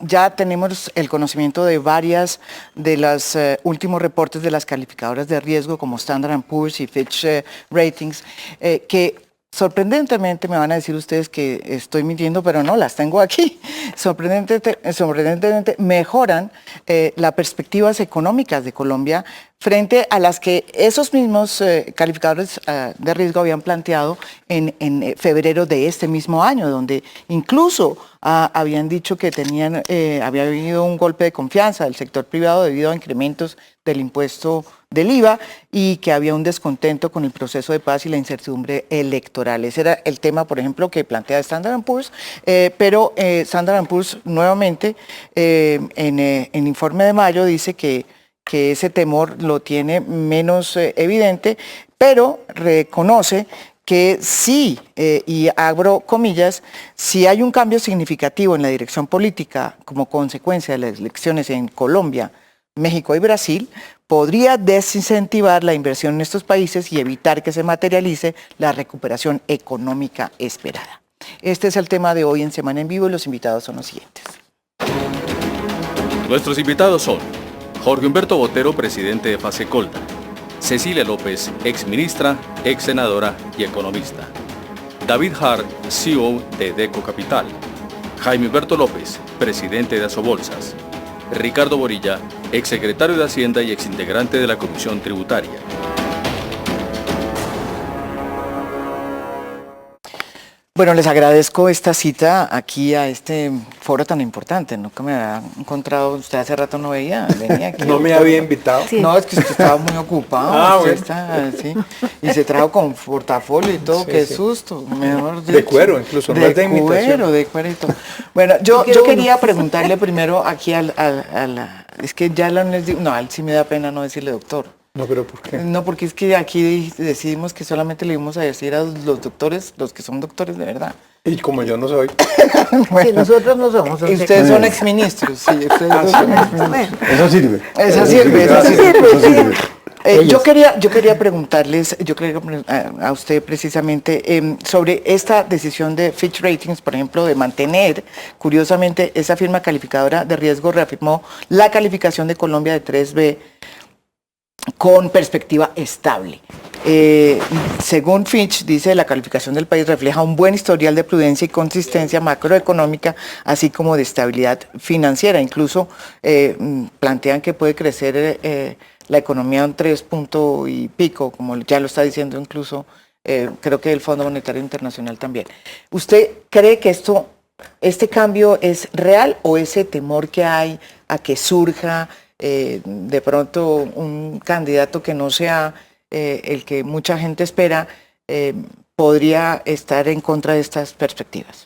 ya tenemos el conocimiento de varias de los últimos reportes de las calificadoras de riesgo como Standard & Poor's y Fitch Ratings, que sorprendentemente, me van a decir ustedes que estoy mintiendo, pero no, las tengo aquí. Sorprendentemente mejoran las perspectivas económicas de Colombia frente a las que esos mismos calificadores de riesgo habían planteado en febrero de este mismo año, donde incluso habían dicho que había habido un golpe de confianza del sector privado debido a incrementos del impuesto del IVA y que había un descontento con el proceso de paz y la incertidumbre electoral. Ese era el tema, por ejemplo, que plantea Standard & Poor's, pero Standard & Poor's nuevamente en informe de mayo dice que ese temor lo tiene menos evidente, pero reconoce que sí, y abro comillas, si hay un cambio significativo en la dirección política como consecuencia de las elecciones en Colombia, México y Brasil, podría desincentivar la inversión en estos países y evitar que se materialice la recuperación económica esperada. Este es el tema de hoy en Semana en Vivo y los invitados son los siguientes. Nuestros invitados son Jorge Humberto Botero, presidente de Fasecolda; Cecilia López, exministra, exsenadora y economista; David Hart, CEO de Deco Capital; Jaime Humberto López, presidente de Asobolsas; Ricardo Borilla, exsecretario de Hacienda y exintegrante de la Comisión Tributaria. Bueno, les agradezco esta cita aquí a este foro tan importante. Nunca me había encontrado, usted hace rato no venía aquí. ¿No me había invitado? Sí. No, es que usted estaba muy ocupado. Bueno. Está, sí, y se trajo con portafolio y todo, sí, qué susto. Mejor de cuero, incluso, no es de imitación. De cuero y todo. Bueno, yo quería preguntarle primero aquí es que ya no, a él sí me da pena no decirle doctor. No, pero ¿por qué? No, porque es que aquí decidimos que solamente le íbamos a decir a los doctores, los que son doctores de verdad. Y como yo no soy. Bueno, sí, nosotros no somos. Ustedes son exministros, sí. Ustedes son exministros. Eso sirve. Eso sirve. Yo quería preguntarles, a usted precisamente, sobre esta decisión de Fitch Ratings, por ejemplo, de mantener, curiosamente, esa firma calificadora de riesgo reafirmó la calificación de Colombia de 3B, con perspectiva estable. Según Fitch, dice, la calificación del país refleja un buen historial de prudencia y consistencia macroeconómica, así como de estabilidad financiera. Incluso plantean que puede crecer la economía un 3 punto y pico, como ya lo está diciendo incluso, creo que el Fondo Monetario Internacional también. ¿Usted cree que este cambio es real o ese temor que hay a que surja de pronto un candidato que no sea el que mucha gente espera, podría estar en contra de estas perspectivas?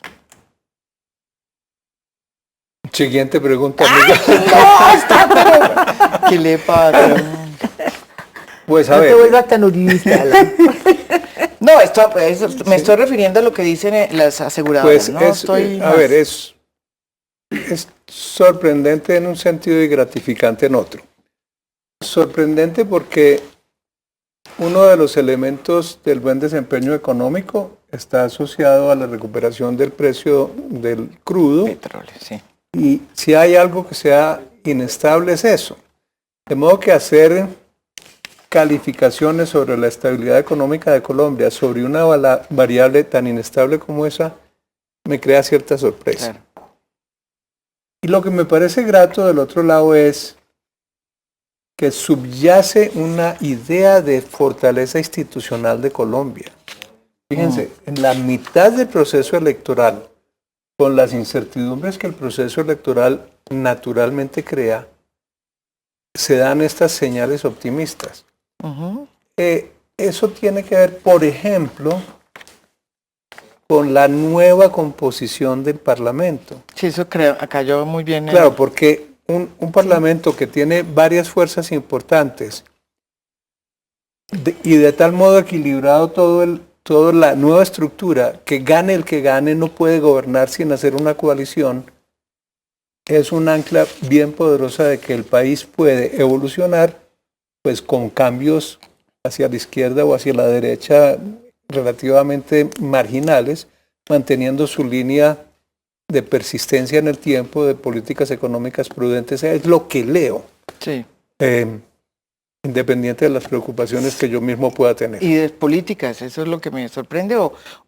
Siguiente pregunta. ¿Qué le pasa? Pues a ver. No te vuelvas tan uribista. No, me estoy refiriendo a lo que dicen las aseguradoras. Pues ¿no? Es sorprendente en un sentido y gratificante en otro. Sorprendente porque uno de los elementos del buen desempeño económico está asociado a la recuperación del precio del crudo. Petróleo, sí. Y si hay algo que sea inestable es eso. De modo que hacer calificaciones sobre la estabilidad económica de Colombia sobre una variable tan inestable como esa me crea cierta sorpresa. Claro. Y lo que me parece grato del otro lado es que subyace una idea de fortaleza institucional de Colombia. Fíjense, en la mitad del proceso electoral, con las incertidumbres que el proceso electoral naturalmente crea, se dan estas señales optimistas. Eso tiene que ver, por ejemplo, con la nueva composición del Parlamento. Sí, eso creo, cayó muy bien. Claro, porque un Parlamento que tiene varias fuerzas importantes y de tal modo equilibrado toda la nueva estructura, que gane el que gane no puede gobernar sin hacer una coalición, es un ancla bien poderosa de que el país puede evolucionar pues con cambios hacia la izquierda o hacia la derecha relativamente marginales, manteniendo su línea de persistencia en el tiempo, de políticas económicas prudentes, es lo que leo. Sí. Independiente de las preocupaciones que yo mismo pueda tener. Y de políticas, eso es lo que me sorprende.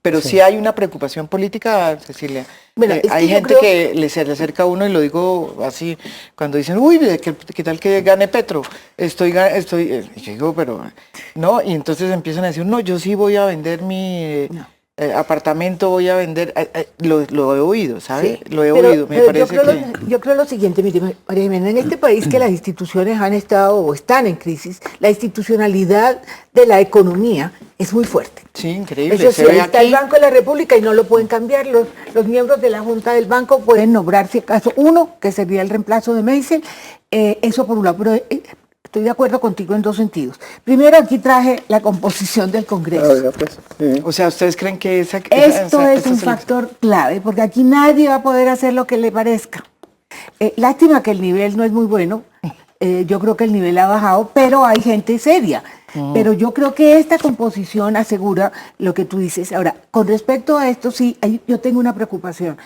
Pero sí hay una preocupación política, Cecilia. Bueno, es hay que yo gente creo- que se le acerca a uno, y lo digo así, cuando dicen, uy, ¿qué tal que gane Petro? Y yo digo, pero no, y entonces empiezan a decir, no, yo sí voy a vender mi apartamento, voy a vender, lo he oído, ¿sabe? Sí, Lo he pero- oído, me pero parece yo creo lo siguiente, mire, María Jimena, en este país que las instituciones han estado o están en crisis, la institucionalidad de la economía es muy fuerte. sí, increíble. Eso sí, se ve ahí está aquí. el Banco de la República y no lo pueden cambiar. Los miembros de la Junta del Banco pueden nombrar, si acaso, uno, que sería el reemplazo de Meisel. Eso por un lado. Pero estoy de acuerdo contigo en dos sentidos. Primero, aquí traje la composición del Congreso. O sea, ¿ustedes creen que Esto es un factor clave, porque aquí nadie va a poder hacer lo que le parezca. Lástima que el nivel no es muy bueno. Yo creo que el nivel ha bajado, pero hay gente seria. Pero yo creo que esta composición asegura lo que tú dices. Ahora, con respecto a esto, sí, yo tengo una preocupación.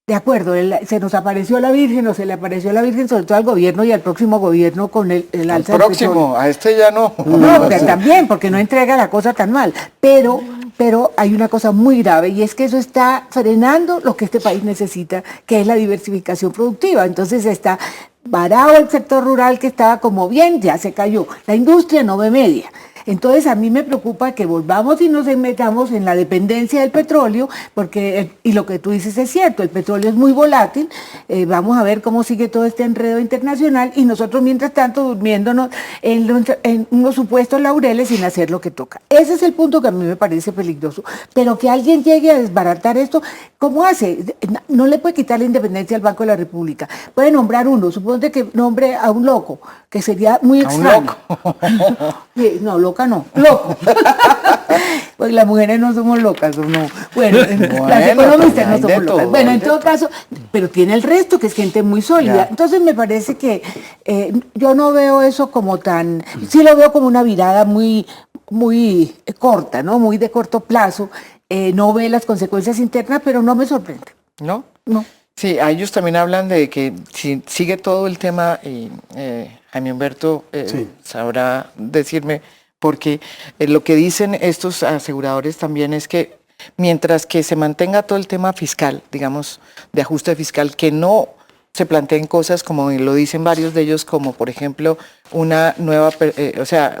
De acuerdo, se nos apareció la Virgen o se le apareció la Virgen, sobre todo al gobierno y al próximo gobierno con el alza del petróleo. Próximo, a este ya no. No, porque también, porque no entrega la cosa tan mal. Pero hay una cosa muy grave y es que eso está frenando lo que este país necesita, que es la diversificación productiva. Entonces está varado el sector rural que estaba como bien, ya se cayó. La industria no ve media. Entonces a mí me preocupa que volvamos y nos metamos en la dependencia del petróleo, porque, y lo que tú dices es cierto, el petróleo es muy volátil, vamos a ver cómo sigue todo este enredo internacional y nosotros mientras tanto durmiéndonos en unos supuestos laureles sin hacer lo que toca. Ese es el punto que a mí me parece peligroso, pero que alguien llegue a desbaratar esto, ¿cómo hace? No le puede quitar la independencia al Banco de la República, puede nombrar uno, suponte que nombre a un loco, que sería muy extraño. Sí, no, loca no, loco. Pues las mujeres no somos locas, ¿o no? Bueno, las economistas no hay de somos locas. todo, Bueno, hay en de todo caso, pero tiene el resto, que es gente muy sólida. Ya. Entonces me parece que yo no veo eso como tan, sí lo veo como una virada muy corta, ¿no? Muy de corto plazo. No ve las consecuencias internas, pero no me sorprende. ¿No? No. Sí, a ellos también hablan de que si sigue todo el tema, y Jaime Humberto sabrá decirme, porque lo que dicen estos aseguradores también es que mientras que se mantenga todo el tema fiscal, digamos, de ajuste fiscal, que no se planteen cosas como lo dicen varios de ellos, como por ejemplo una nueva,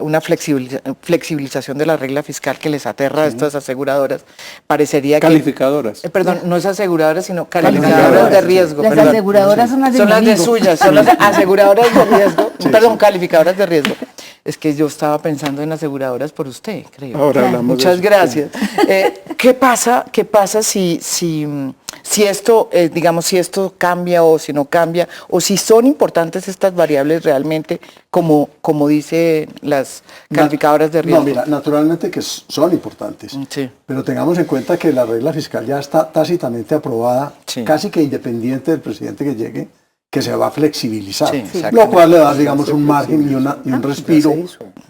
una flexibilización de la regla fiscal que les aterra a estas aseguradoras, parecería Calificadoras. perdón, no es aseguradoras, sino calificadoras de riesgo. Las perdón. aseguradoras son las de Son las de enemigo. suyas, son las aseguradoras de riesgo, perdón, calificadoras de riesgo. Es que yo estaba pensando en aseguradoras por usted, creo. Ahora hablamos de Muchas eso. gracias. ¿Qué pasa si esto, digamos, si esto cambia o si no cambia, o si son importantes estas variables realmente, como dicen las calificadoras de riesgo? No, mira, naturalmente que son importantes, Sí. pero tengamos en cuenta que la regla fiscal ya está tácitamente aprobada, Sí. casi que independiente del presidente que llegue, que se va a flexibilizar, Sí, lo exactamente. cual le da, digamos, un margen y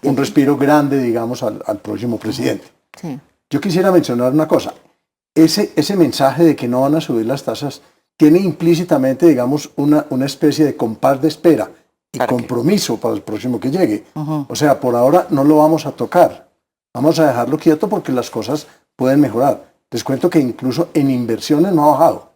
un respiro grande, digamos, al próximo presidente. Sí. Yo quisiera mencionar una cosa. Ese mensaje de que no van a subir las tasas tiene implícitamente, digamos, una especie de compás de espera y ¿Para qué? compromiso para el próximo que llegue. O sea, por ahora no lo vamos a tocar. Vamos a dejarlo quieto porque las cosas pueden mejorar. Les cuento que incluso en inversiones no ha bajado.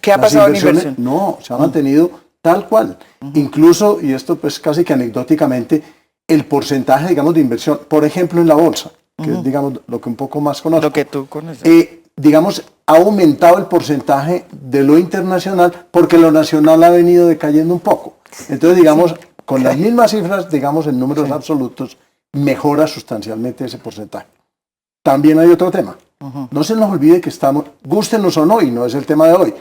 ¿Qué ha Las pasado en inversiones, inversión? no, se ha mantenido tal cual. Incluso, y esto pues casi que anecdóticamente, el porcentaje, digamos, de inversión, por ejemplo, en la bolsa, que es, digamos, lo que un poco más conozco. Lo que tú conoces. Digamos, ha aumentado el porcentaje de lo internacional porque lo nacional ha venido decayendo un poco. Entonces, digamos, con las mismas cifras, digamos, en números absolutos, mejora sustancialmente ese porcentaje. También hay otro tema. No se nos olvide que estamos, gústenos o no, y no es el tema de hoy,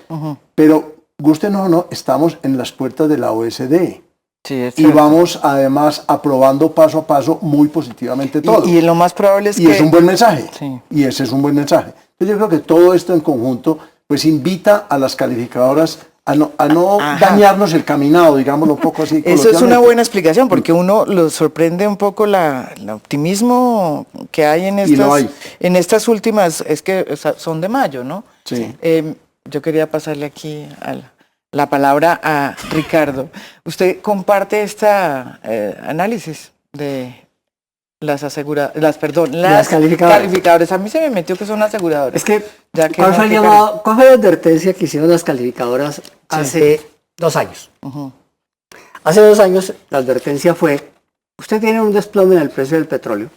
pero gústenos o no, estamos en las puertas de la OSD. Sí, es Y cierto. vamos además aprobando paso a paso muy positivamente todo. Y lo más probable es Y que... es un buen mensaje. Sí. Y ese es un buen mensaje. Entonces yo creo que todo esto en conjunto pues invita a las calificadoras a no Ajá. dañarnos el caminado, digámoslo un poco así. Eso es una coloquialmente. buena explicación, porque uno lo sorprende un poco el optimismo que hay en Y lo hay. estas últimas, es que son de mayo, ¿no? Sí. yo quería pasarle aquí la palabra a Ricardo. ¿Usted comparte este análisis de las calificadoras? A mí se me metió que son aseguradoras. Es que, Ya que ¿cuál no, fue qué ¿cuál fue la advertencia que hicieron las calificadoras hace 2 años? Hace 2 años la advertencia fue, usted tiene un desplome en el precio del petróleo,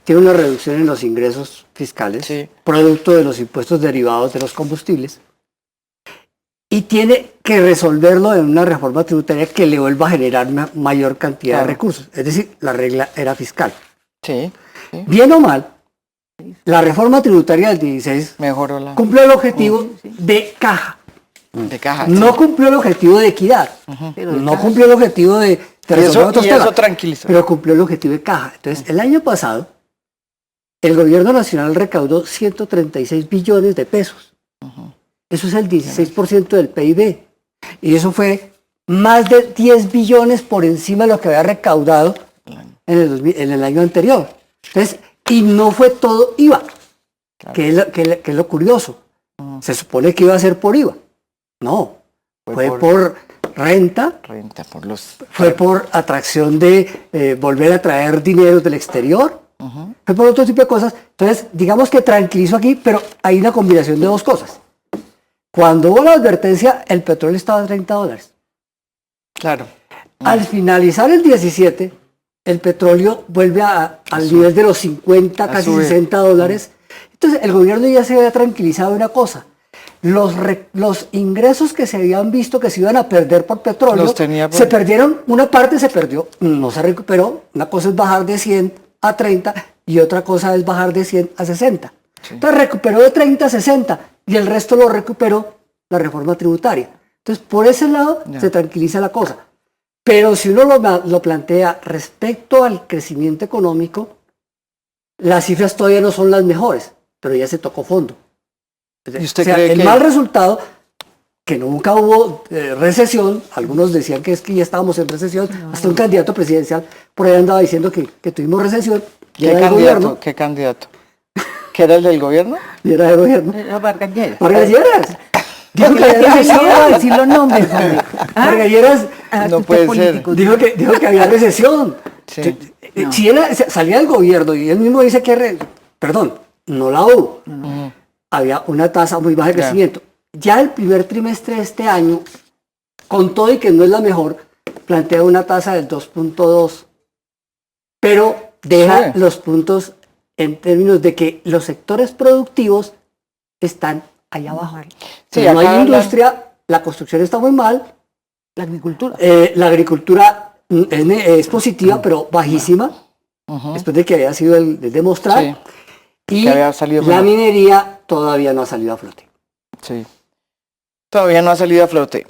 tiene una reducción en los ingresos fiscales, Sí. producto de los impuestos derivados de los combustibles, y tiene que resolverlo en una reforma tributaria que le vuelva a generar una mayor cantidad de recursos. Es decir, la regla era fiscal. Sí, Bien o mal, la reforma tributaria del 16 mejoró la cumplió el objetivo de caja. de caja. No cumplió el objetivo de equidad. No cumplió el objetivo de resolver otros y temas, eso tranquilizó. pero cumplió el objetivo de caja. Entonces, el año pasado, el gobierno nacional recaudó 136 billones de pesos. Eso es el 16% del PIB. Y eso fue más de 10 billones por encima de lo que había recaudado en el año anterior. Entonces, y no fue todo IVA, que es lo curioso. Se supone que iba a ser por IVA. No, fue por renta, Por los... fue por atracción de volver a traer dinero del exterior, fue por otro tipo de cosas. Entonces, digamos que tranquilizo aquí, pero hay una combinación de 2 cosas. Cuando hubo la advertencia, el petróleo estaba a $30. Claro. Al finalizar el 17, el petróleo vuelve al nivel de los 50, casi sube. $60. Entonces, el gobierno ya se había tranquilizado de una cosa. Los ingresos que se habían visto que se iban a perder por petróleo, Los tenía por- se perdieron, una parte se perdió, no se recuperó. Una cosa es bajar de 100 a 30 y otra cosa es bajar de 100 a 60. Entonces recuperó de 30 a 60 y el resto lo recuperó la reforma tributaria. Entonces, por ese lado se tranquiliza la cosa. Pero si uno lo plantea respecto al crecimiento económico, las cifras todavía no son las mejores, pero ya se tocó fondo. ¿Y usted O sea, cree el que- mal resultado, que nunca hubo recesión, algunos decían que es que ya estábamos en recesión, hasta un candidato presidencial por ahí andaba diciendo que tuvimos recesión, y ¿Qué era del candidato? gobierno, ¿Qué candidato? ¿Que era el del gobierno? y era del gobierno. Era Vargas Lleras. Vargas Lleras. Dijo que había No recesión. voy a decir los nombres, hombre. Vargas Lleras No usted puede es ser. político. dijo que había recesión. Sí. Si él salía del gobierno y él mismo dice que, perdón, no la hubo. Había una tasa muy baja de Ya. crecimiento. Ya el primer trimestre de este año, con todo y que no es la mejor, plantea una tasa del 2.2, pero deja Sí. los puntos en términos de que los sectores productivos están allá abajo. Sí, no hay acá hablan- industria, la construcción está muy mal, La agricultura. la agricultura es positiva, pero bajísima, después de que había sido el demostrar. Sí. Y Que había salido la mal. minería todavía no ha salido a flote. Sí. Todavía no ha salido a flote.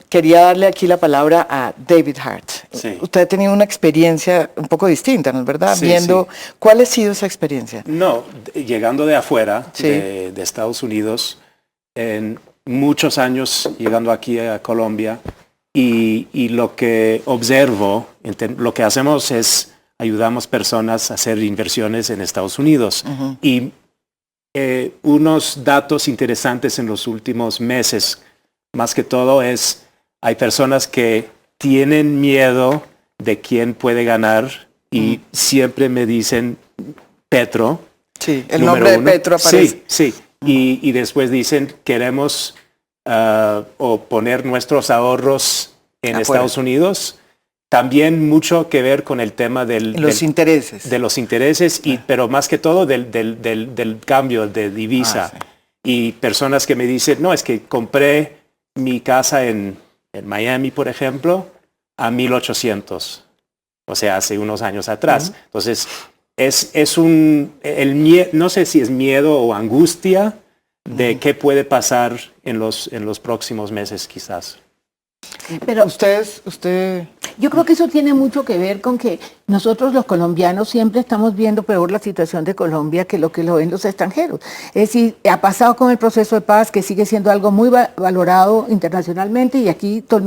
Quería darle aquí la palabra a David Hart. Sí. Usted ha tenido una experiencia un poco distinta, ¿no es verdad? Sí, Viendo cuál ha sido esa experiencia. No, llegando de afuera, Sí. de Estados Unidos, en muchos años llegando aquí a Colombia, y lo que observo, lo que hacemos es ayudamos personas a hacer inversiones en Estados Unidos. Y unos datos interesantes en los últimos meses, más que todo es, hay personas que tienen miedo de quién puede ganar y siempre me dicen Petro. Sí, el número nombre de uno. Petro aparece. Sí, sí. Y después dicen, queremos o poner nuestros ahorros en Afuera. Estados Unidos. También mucho que ver con el tema Los intereses. de los intereses, pero más que todo del cambio de divisa. Sí. Y personas que me dicen, no, es que compré mi casa en Miami, por ejemplo, a 1,800. O sea, hace unos años atrás. Entonces, no sé si es miedo o angustia de qué puede pasar en los próximos meses, quizás. Pero usted yo creo que eso tiene mucho que ver con que nosotros los colombianos siempre estamos viendo peor la situación de Colombia que lo ven los extranjeros. Es decir, ha pasado con el proceso de paz, que sigue siendo algo muy valorado internacionalmente, y aquí todo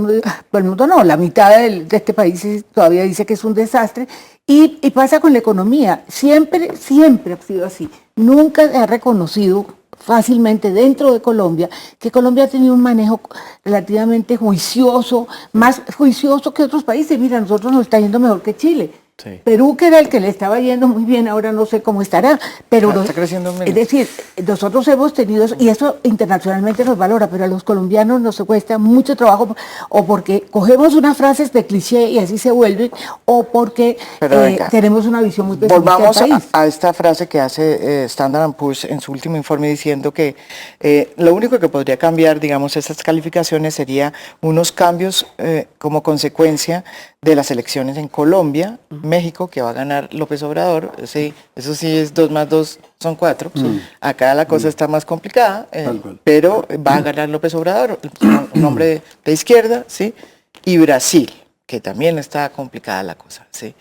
el mundo no, la mitad de este país todavía dice que es un desastre, Y pasa con la economía, siempre ha sido así. Nunca se ha reconocido fácilmente dentro de Colombia que Colombia ha tenido un manejo relativamente juicioso, más juicioso que otros países. Mira, a nosotros nos está yendo mejor que Chile. Sí. Perú, que era el que le estaba yendo muy bien, ahora no sé cómo estará, pero Está creciendo menos. es decir, nosotros hemos tenido eso, y eso internacionalmente nos valora, pero a los colombianos nos cuesta mucho trabajo, o porque cogemos unas frases de cliché y así se vuelven, o porque Pero venga, tenemos una visión muy pesimista volvamos del país. a esta frase que hace Standard & Poor's en su último informe diciendo que lo único que podría cambiar, digamos, esas calificaciones sería unos cambios como consecuencia de las elecciones en Colombia, México, que va a ganar López Obrador. Sí, eso sí es 2 más 2 son 4. Acá la cosa está más complicada, Tal cual. pero va a ganar López Obrador, un hombre de izquierda, ¿sí? Y Brasil, que también está complicada la cosa, ¿sí?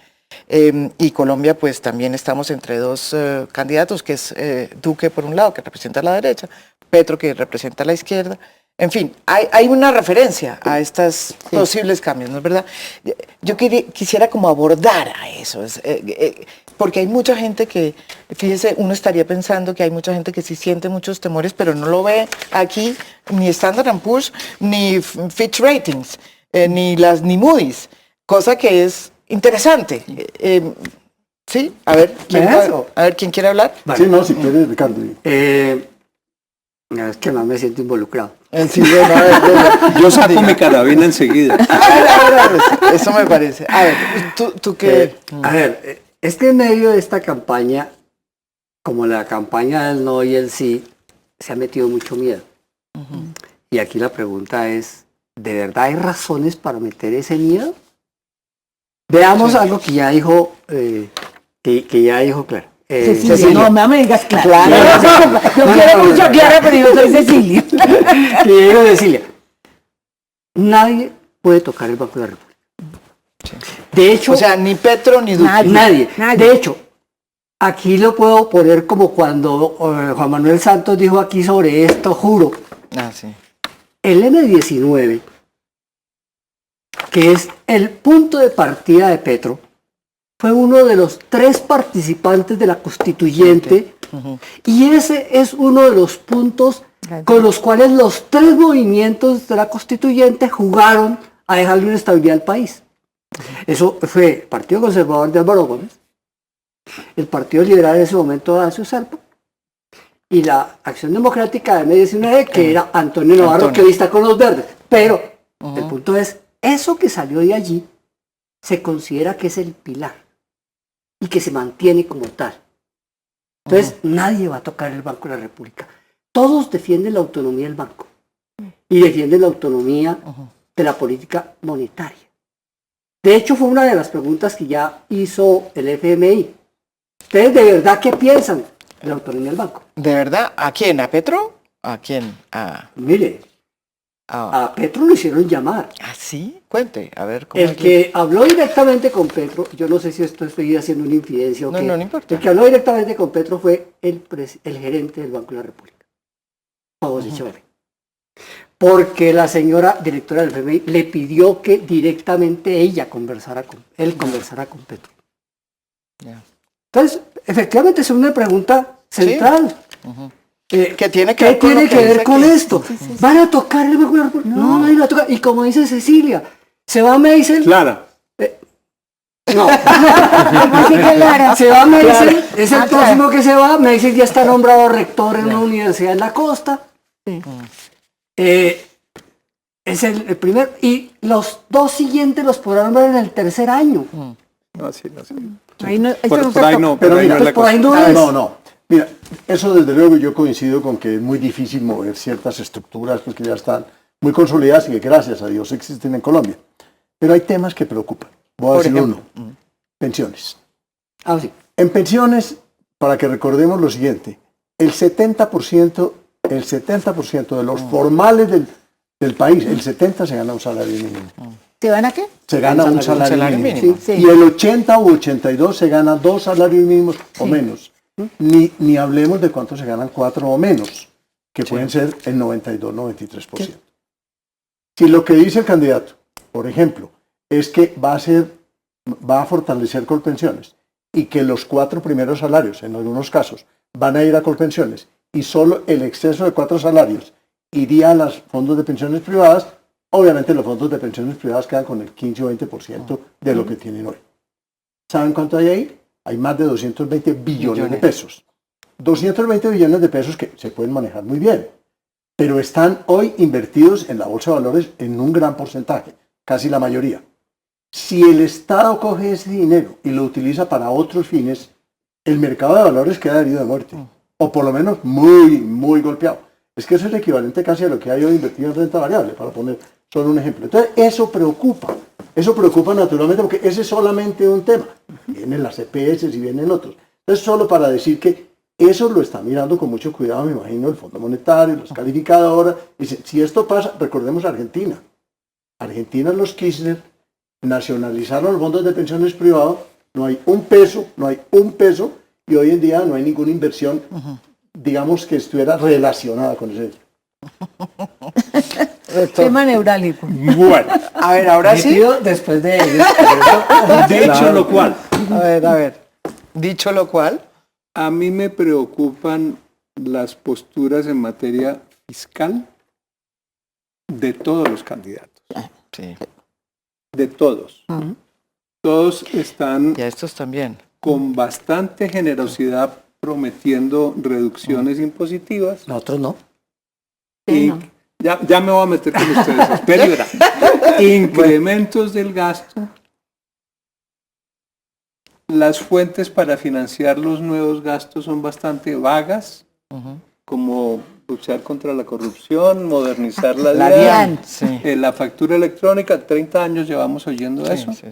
Y Colombia, pues también estamos entre dos candidatos, que es Duque por un lado, que representa a la derecha, Petro, que representa a la izquierda. En fin, hay una referencia a estos posibles cambios, ¿no es verdad? Yo quisiera como abordar a eso, porque hay mucha gente que, fíjese, uno estaría pensando que hay mucha gente que sí siente muchos temores, pero no lo ve aquí ni Standard & Poor's, ni Fitch Ratings, ni Moody's, cosa que es interesante. Sí, a ver, ¿quién quiere hablar? Vale. Sí, no, si quieres, Ricardo. Es que más me siento involucrado. Sí, bueno, a ver, Yo saco mi carabina enseguida. a ver, eso me parece. A ver, ¿tú qué? A ver, es que en medio de esta campaña, como la campaña del no y el sí, se ha metido mucho miedo. Y aquí la pregunta es, ¿de verdad hay razones para meter ese miedo? Veamos algo que ya dijo, que ya dijo Clara. Cecilia, no me digas Clara. Yo quiero mucho a Clara, pero yo soy Cecilia. Que dijo Cecilia. Nadie puede tocar el Banco de la República. De hecho, O sea, ni Petro ni Duque. nadie. De hecho, aquí lo puedo poner como cuando Juan Manuel Santos dijo aquí sobre esto, juro. Ah, sí. El M19, que es el punto de partida de Petro, fue uno de los 3 participantes de la constituyente y ese es uno de los puntos con los cuales los 3 movimientos de la constituyente jugaron a dejarle una estabilidad al país. Eso fue el Partido Conservador de Álvaro Gómez, el Partido Liberal en ese momento de Horacio Serpa y la Acción Democrática de M19, que era Antonio Navarro, que hoy está con los verdes. Pero el punto es, eso que salió de allí se considera que es el pilar y que se mantiene como tal. Entonces, nadie va a tocar el Banco de la República. Todos defienden la autonomía del banco y defienden la autonomía de la política monetaria. De hecho, fue una de las preguntas que ya hizo el FMI. ¿Ustedes de verdad qué piensan de la autonomía del banco? ¿De verdad? ¿A quién? ¿A Petro? ¿A quién? Mire, a Petro lo hicieron llamar. ¿Ah, sí? Cuente, a ver cómo. El que habló directamente con Petro, yo no sé si estoy haciendo una infidencia o No, qué. no importa. El que habló directamente con Petro fue el gerente del Banco de la República, Pavos Echeverri. Porque la señora directora del FMI le pidió que directamente él conversara con Petro. Ya. Entonces, efectivamente es una pregunta central. ¿Qué tiene que ¿Qué ver con tiene lo que ver dice con aquí? esto? ¿Van a tocar el Banco de la República? No, nadie va a tocar. Y como dice Cecilia, se va Meisel. Clara. No. Así que Clara. Se va Meisel, es el próximo que se va. Meisel ya está nombrado rector en una universidad en la costa. Es el primer. Y los 2 siguientes los podrán ver en el tercer año. No, sí, no, sí. Ahí no, eso Por no se ahí toca. no, Pero por ahí mira, no es la por ahí cosa. no es. No. Mira, eso desde luego yo coincido con que es muy difícil mover ciertas estructuras pues, que ya están muy consolidadas y que gracias a Dios existen en Colombia. Pero hay temas que preocupan. Voy a decir uno. Pensiones. Ah, sí. En pensiones, para que recordemos lo siguiente, el 70% de los formales del país, el 70% se gana un salario mínimo. ¿Te van a qué? Se gana un salario mínimo. Sí. Y el 80 u 82 se gana 2 salarios mínimos o menos. Ni hablemos de cuánto se ganan 4 o menos, que pueden ser el 92-93%. Si lo que dice el candidato, por ejemplo, es que va a ser va a fortalecer Colpensiones y que los 4 primeros salarios, en algunos casos, van a ir a Colpensiones y solo el exceso de 4 salarios iría a los fondos de pensiones privadas, obviamente los fondos de pensiones privadas quedan con el 15 o 20% de lo que tienen hoy. ¿Saben cuánto hay ahí? Hay más de 220 billones de pesos. 220 billones de pesos que se pueden manejar muy bien, pero están hoy invertidos en la bolsa de valores en un gran porcentaje, casi la mayoría. Si el Estado coge ese dinero y lo utiliza para otros fines, el mercado de valores queda herido de muerte, o por lo menos muy, muy golpeado. Es que eso es equivalente casi a lo que hay hoy invertido en renta variable, para poner solo un ejemplo. Entonces, eso preocupa naturalmente, porque ese es solamente un tema. Vienen las EPS y vienen otros. Entonces, solo para decir que eso lo está mirando con mucho cuidado, me imagino, el Fondo Monetario, las calificadoras. Dice, si esto pasa, recordemos Argentina. Argentina, los Kirchner nacionalizaron los fondos de pensiones privados, no hay un peso, y hoy en día no hay ninguna inversión, digamos, que estuviera relacionada con ese. Tema neurálgico. Bueno, A ver, ahora sí. Metido después de dicho lo cual, A ver. Dicho lo cual, a mí me preocupan las posturas en materia fiscal de todos los candidatos, sí, de todos. Todos están y a estos también. con bastante generosidad prometiendo reducciones impositivas. Nosotros no. Y ya me voy a meter con ustedes. Espera y verá. Incrementos del gasto. Las fuentes para financiar los nuevos gastos son bastante vagas, como luchar contra la corrupción, modernizar la La DIAN, Sí. la factura electrónica. 30 años llevamos oyendo eso. Sí.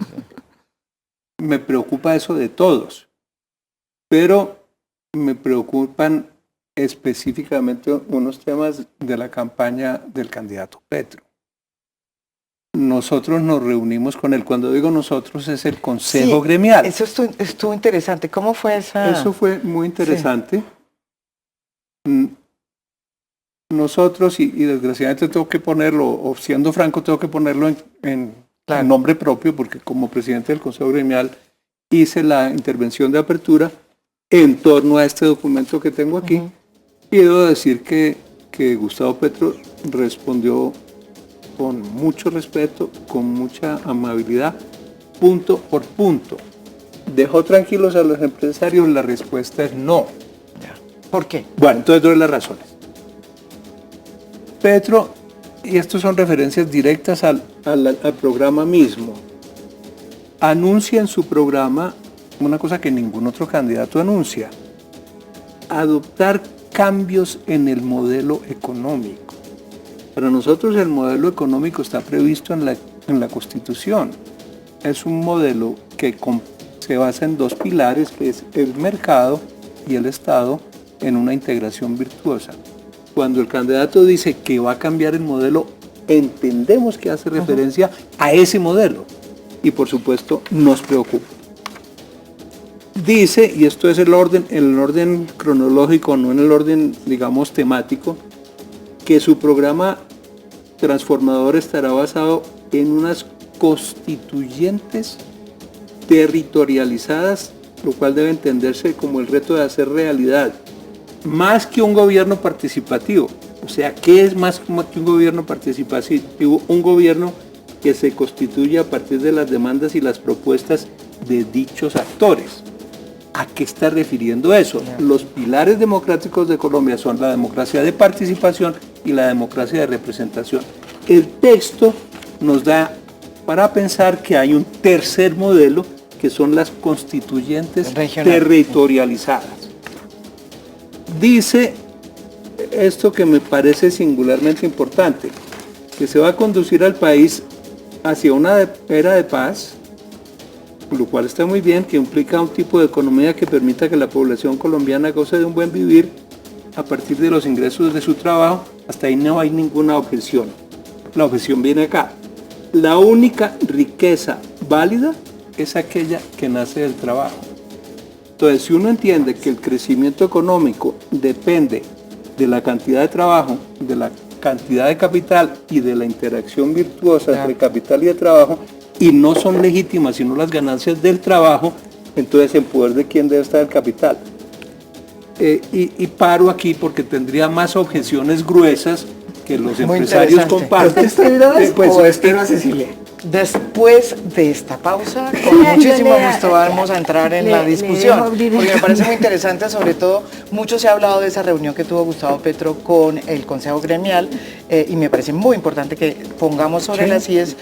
Me preocupa eso de todos, pero me preocupan específicamente unos temas de la campaña del candidato Petro. Nosotros nos reunimos con él. Cuando digo nosotros, es el Consejo Sí, Gremial. Eso estuvo interesante. ¿Cómo fue esa? Eso fue muy interesante. Nosotros, y desgraciadamente tengo que ponerlo, o siendo franco, tengo que ponerlo en nombre propio, porque como presidente del Consejo Gremial hice la intervención de apertura en torno a este documento que tengo aquí. Y debo decir que Gustavo Petro respondió con mucho respeto, con mucha amabilidad, punto por punto. ¿Dejó tranquilos a los empresarios? La respuesta es no. ¿Por qué? Bueno, entonces doy las razones. Petro, y estos son referencias directas al programa mismo, anuncia en su programa una cosa que ningún otro candidato anuncia: adoptar cambios en el modelo económico. Para nosotros el modelo económico está previsto en la Constitución. Es un modelo que se basa en 2 pilares, que es el mercado y el Estado, en una integración virtuosa. Cuando el candidato dice que va a cambiar el modelo, entendemos que hace referencia a ese modelo y por supuesto nos preocupa. Dice, y esto es el orden cronológico, no en el orden, digamos, temático, que su programa transformador estará basado en unas constituyentes territorializadas, lo cual debe entenderse como el reto de hacer realidad, más que un gobierno participativo. O sea, ¿qué es más que un gobierno participativo? Un gobierno que se constituye a partir de las demandas y las propuestas de dichos actores. ¿A qué está refiriendo eso? Los pilares democráticos de Colombia son la democracia de participación y la democracia de representación. El texto nos da para pensar que hay un tercer modelo, que son las constituyentes territorializadas. Dice esto que me parece singularmente importante, que se va a conducir al país hacia una era de paz, lo cual está muy bien, que implica un tipo de economía que permita que la población colombiana goce de un buen vivir a partir de los ingresos de su trabajo. Hasta ahí no hay ninguna objeción. La objeción viene acá. La única riqueza válida es aquella que nace del trabajo. Entonces, si uno entiende que el crecimiento económico depende de la cantidad de trabajo, de la cantidad de capital y de la interacción virtuosa entre capital y de trabajo, y no son legítimas sino las ganancias del trabajo, entonces ¿en poder de quién debe estar el capital? Y paro aquí porque tendría más objeciones gruesas que los Muy empresarios interesante. comparten. ¿Usted está de Pues, o espero a Cecilia? Después de esta pausa, con muchísimo gusto vamos a entrar en la discusión, porque me parece muy interesante, sobre todo, mucho se ha hablado de esa reunión que tuvo Gustavo Petro con el Consejo Gremial, y me parece muy importante que pongamos sobre las IES,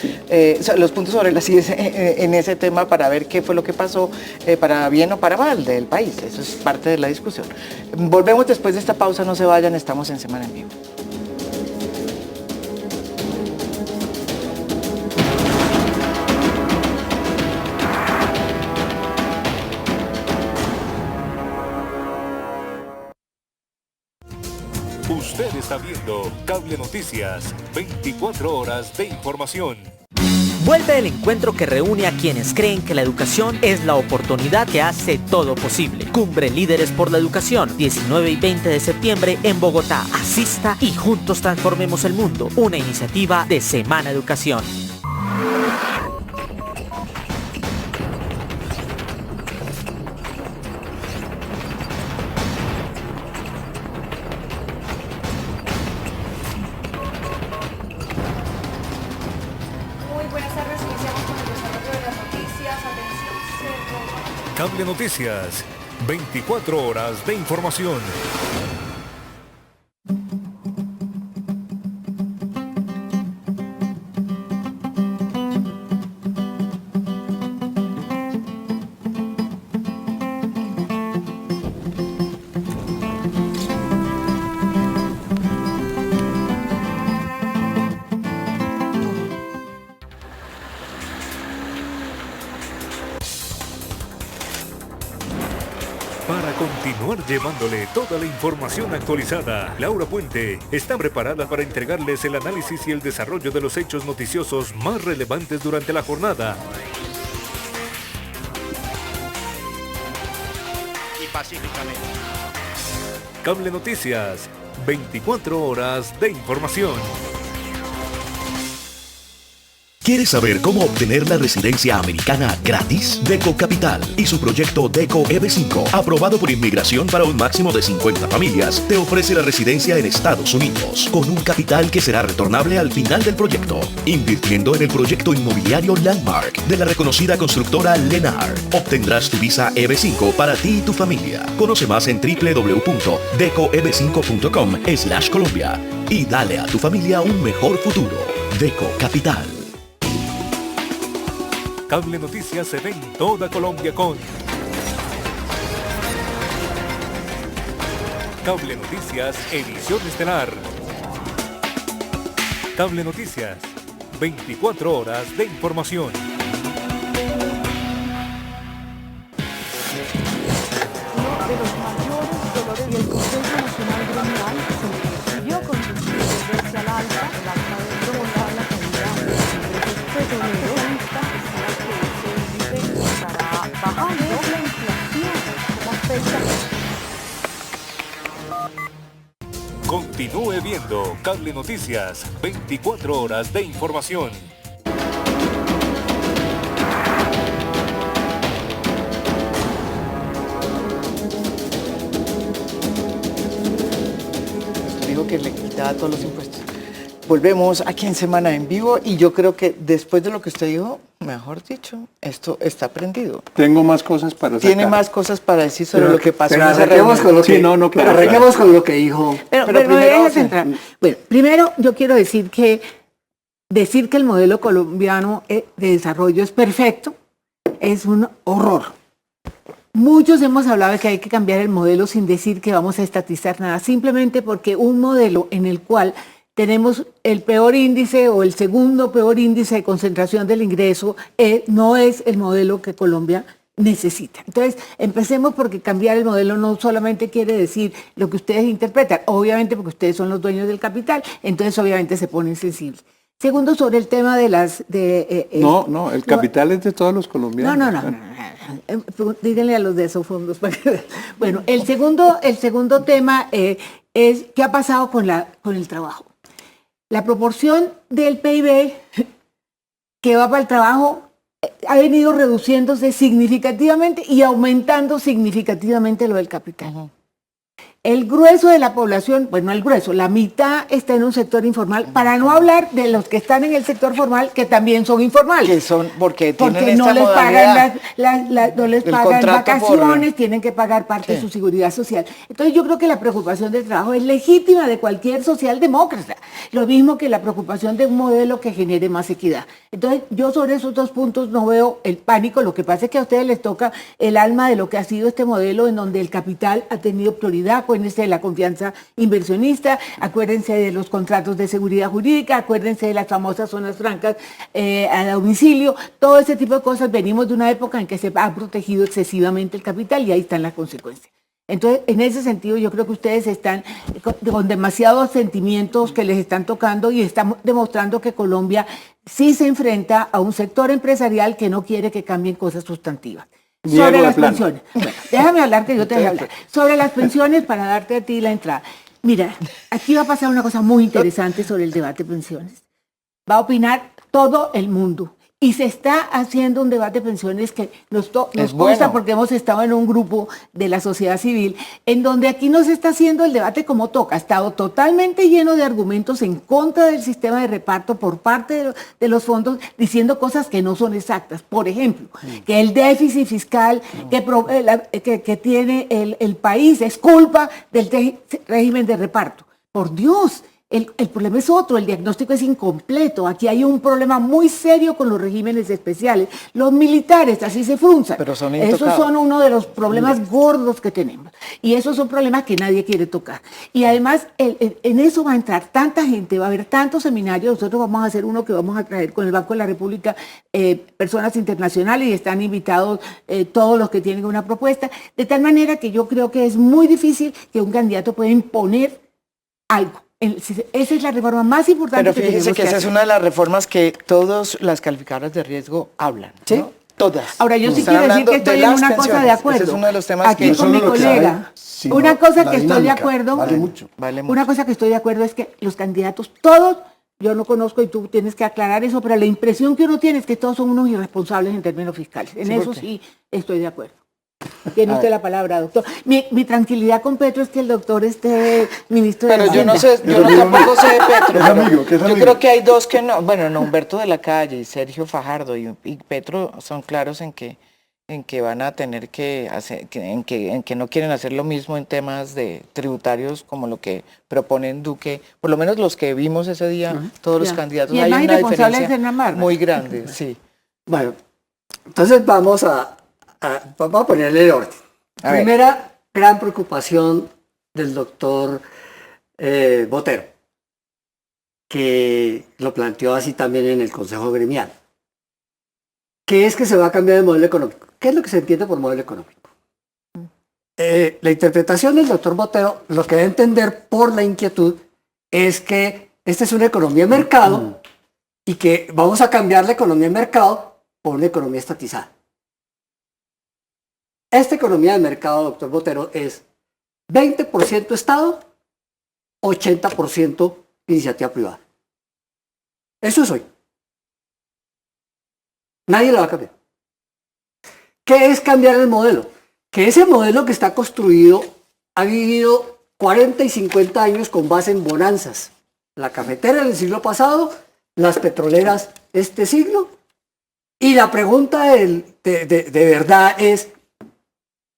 los puntos sobre las IES en ese tema para ver qué fue lo que pasó, para bien o para mal del país. Eso es parte de la discusión. Volvemos después de esta pausa, no se vayan, estamos en Semana en Vivo. Usted está viendo Cable Noticias, 24 horas de información. Vuelve el encuentro que reúne a quienes creen que la educación es la oportunidad que hace todo posible. Cumbre Líderes por la Educación, 19 y 20 de septiembre en Bogotá. Asista y juntos transformemos el mundo. Una iniciativa de Semana Educación. Cable Noticias, 24 horas de información. Para continuar llevándole toda la información actualizada, Laura Puente está preparada para entregarles el análisis y el desarrollo de los hechos noticiosos más relevantes durante la jornada. Y pacíficamente. Cable Noticias, 24 horas de información. ¿Quieres saber cómo obtener la residencia americana gratis? Deco Capital y su proyecto Deco EB5, aprobado por inmigración para un máximo de 50 familias, te ofrece la residencia en Estados Unidos, con un capital que será retornable al final del proyecto, invirtiendo en el proyecto inmobiliario Landmark de la reconocida constructora Lennar. Obtendrás tu visa EB5 para ti y tu familia. Conoce más en www.decoeb5.com/Colombia y dale a tu familia un mejor futuro. Deco Capital. Cable Noticias se ve en toda Colombia con Cable Noticias Edición Estelar. Cable Noticias, 24 horas de información. Uno de los mayores dolores del Consejo Nacional Gremial se decidió conducir desde al alza, el alza de provocar la caída de los ingresos petroleros. Bajando la inflación, ¿cómo afecta? Continúe viendo Cable Noticias, 24 horas de información. Dijo que le quitaba todos los impuestos. Volvemos aquí en Semana en Vivo y yo creo que después de lo que usted dijo, mejor dicho, esto está prendido. Tengo más cosas para sacar. Tiene más cosas para decir sobre lo que pasó pero en esa arranquemos reunión. con lo que, Sí, no, claro, arranquemos con lo que dijo. Pero primero me dejas vamos a- entrar. Bueno, primero yo quiero decir que el modelo colombiano de desarrollo es perfecto es un horror. Muchos hemos hablado de que hay que cambiar el modelo sin decir que vamos a estatizar nada, simplemente porque un modelo en el cual tenemos el peor índice o el segundo peor índice de concentración del ingreso no es el modelo que Colombia necesita. Entonces, empecemos porque cambiar el modelo no solamente quiere decir lo que ustedes interpretan, obviamente porque ustedes son los dueños del capital, entonces obviamente se ponen sensibles. Segundo, sobre el tema de las... No, el capital es de todos los colombianos. No. Díganle a los de esos fondos. Para que... Bueno, el segundo tema es qué ha pasado con el trabajo. La proporción del PIB que va para el trabajo ha venido reduciéndose significativamente y aumentando significativamente lo del capital. El grueso de la población, bueno, el grueso, la mitad está en un sector informal, para no hablar de los que están en el sector formal, que también son informales. Que son, porque tienen Porque esta no les modalidad. pagan, no les El pagan contrato vacaciones, tienen que pagar parte de su seguridad social. Entonces yo creo que la preocupación del trabajo es legítima de cualquier socialdemócrata. Lo mismo que la preocupación de un modelo que genere más equidad. Entonces yo sobre esos dos puntos no veo el pánico. Lo que pasa es que a ustedes les toca el alma de lo que ha sido este modelo en donde el capital ha tenido prioridad. Acuérdense de la confianza inversionista, acuérdense de los contratos de seguridad jurídica, acuérdense de las famosas zonas francas a domicilio, todo ese tipo de cosas. Venimos de una época en que se ha protegido excesivamente el capital y ahí están las consecuencias. Entonces, en ese sentido, yo creo que ustedes están con demasiados sentimientos que les están tocando y están demostrando que Colombia sí se enfrenta a un sector empresarial que no quiere que cambien cosas sustantivas. Sobre las pensiones. Bueno, déjame hablar que yo te voy a hablar. Sobre las pensiones, para darte a ti la entrada. Mira, aquí va a pasar una cosa muy interesante sobre el debate de pensiones. Va a opinar todo el mundo. Y se está haciendo un debate de pensiones que nos consta bueno. porque hemos estado en un grupo de la sociedad civil, en donde aquí no se está haciendo el debate como toca. Ha estado totalmente lleno de argumentos en contra del sistema de reparto por parte de los fondos, diciendo cosas que no son exactas. Por ejemplo, que el déficit fiscal que tiene el país es culpa del régimen de reparto. Por Dios. El problema es otro, el diagnóstico es incompleto. Aquí hay un problema muy serio con los regímenes especiales. Los militares así se frunzan. Pero son esos intocables. son uno de los problemas gordos que tenemos. Y esos son problemas que nadie quiere tocar. Y además, en eso va a entrar tanta gente, va a haber tantos seminarios. Nosotros vamos a hacer uno que vamos a traer con el Banco de la República, personas internacionales, y están invitados todos los que tienen una propuesta. De tal manera que yo creo que es muy difícil que un candidato pueda imponer algo. Esa es la reforma más importante. Pero fíjese que esa es una de las reformas que todas las calificadoras de riesgo hablan, ¿sí? ¿no? Todas. Ahora, yo sí Están quiero decir hablando que estoy de en las una cosa pensiones. de acuerdo. Ese es uno de los temas Aquí que... con mi colega. sino Una cosa la que estoy de dinámica, acuerdo. vale mucho. Vale mucho. Una cosa que estoy de acuerdo es que los candidatos, todos, yo no conozco y tú tienes que aclarar eso, pero la impresión que uno tiene es que todos son unos irresponsables en términos fiscales. En eso sí estoy de acuerdo. Tiene usted la palabra, doctor. Mi tranquilidad con Petro es que el doctor esté ministro de Pero yo Hacienda. no sé, yo tampoco sé de Petro. Es amigo, que es yo amigo. creo que hay dos que no, bueno, no, Humberto de la Calle y Sergio Fajardo y Petro son claros en que van a tener que hacer, en que no quieren hacer lo mismo en temas de tributarios como lo que proponen Duque, por lo menos los que vimos ese día, todos los Ya. candidatos. Y el Hay más una irresponsable diferencia es Hernán Vargas. muy grande, sí. Bueno, entonces vamos a ponerle el orden. A ver. Primera gran preocupación del doctor Botero, que lo planteó así también en el Consejo Gremial, que es que se va a cambiar el modelo económico. ¿Qué es lo que se entiende por modelo económico? La interpretación del doctor Botero, lo que debe entender por la inquietud, es que esta es una economía de mercado y que vamos a cambiar la economía de mercado por una economía estatizada. Esta economía de mercado, doctor Botero, es 20% Estado, 80% iniciativa privada. Eso es hoy. Nadie lo va a cambiar. ¿Qué es cambiar el modelo? Que ese modelo que está construido ha vivido 40 y 50 años con base en bonanzas. La cafetera del siglo pasado, las petroleras este siglo. Y la pregunta de verdad es,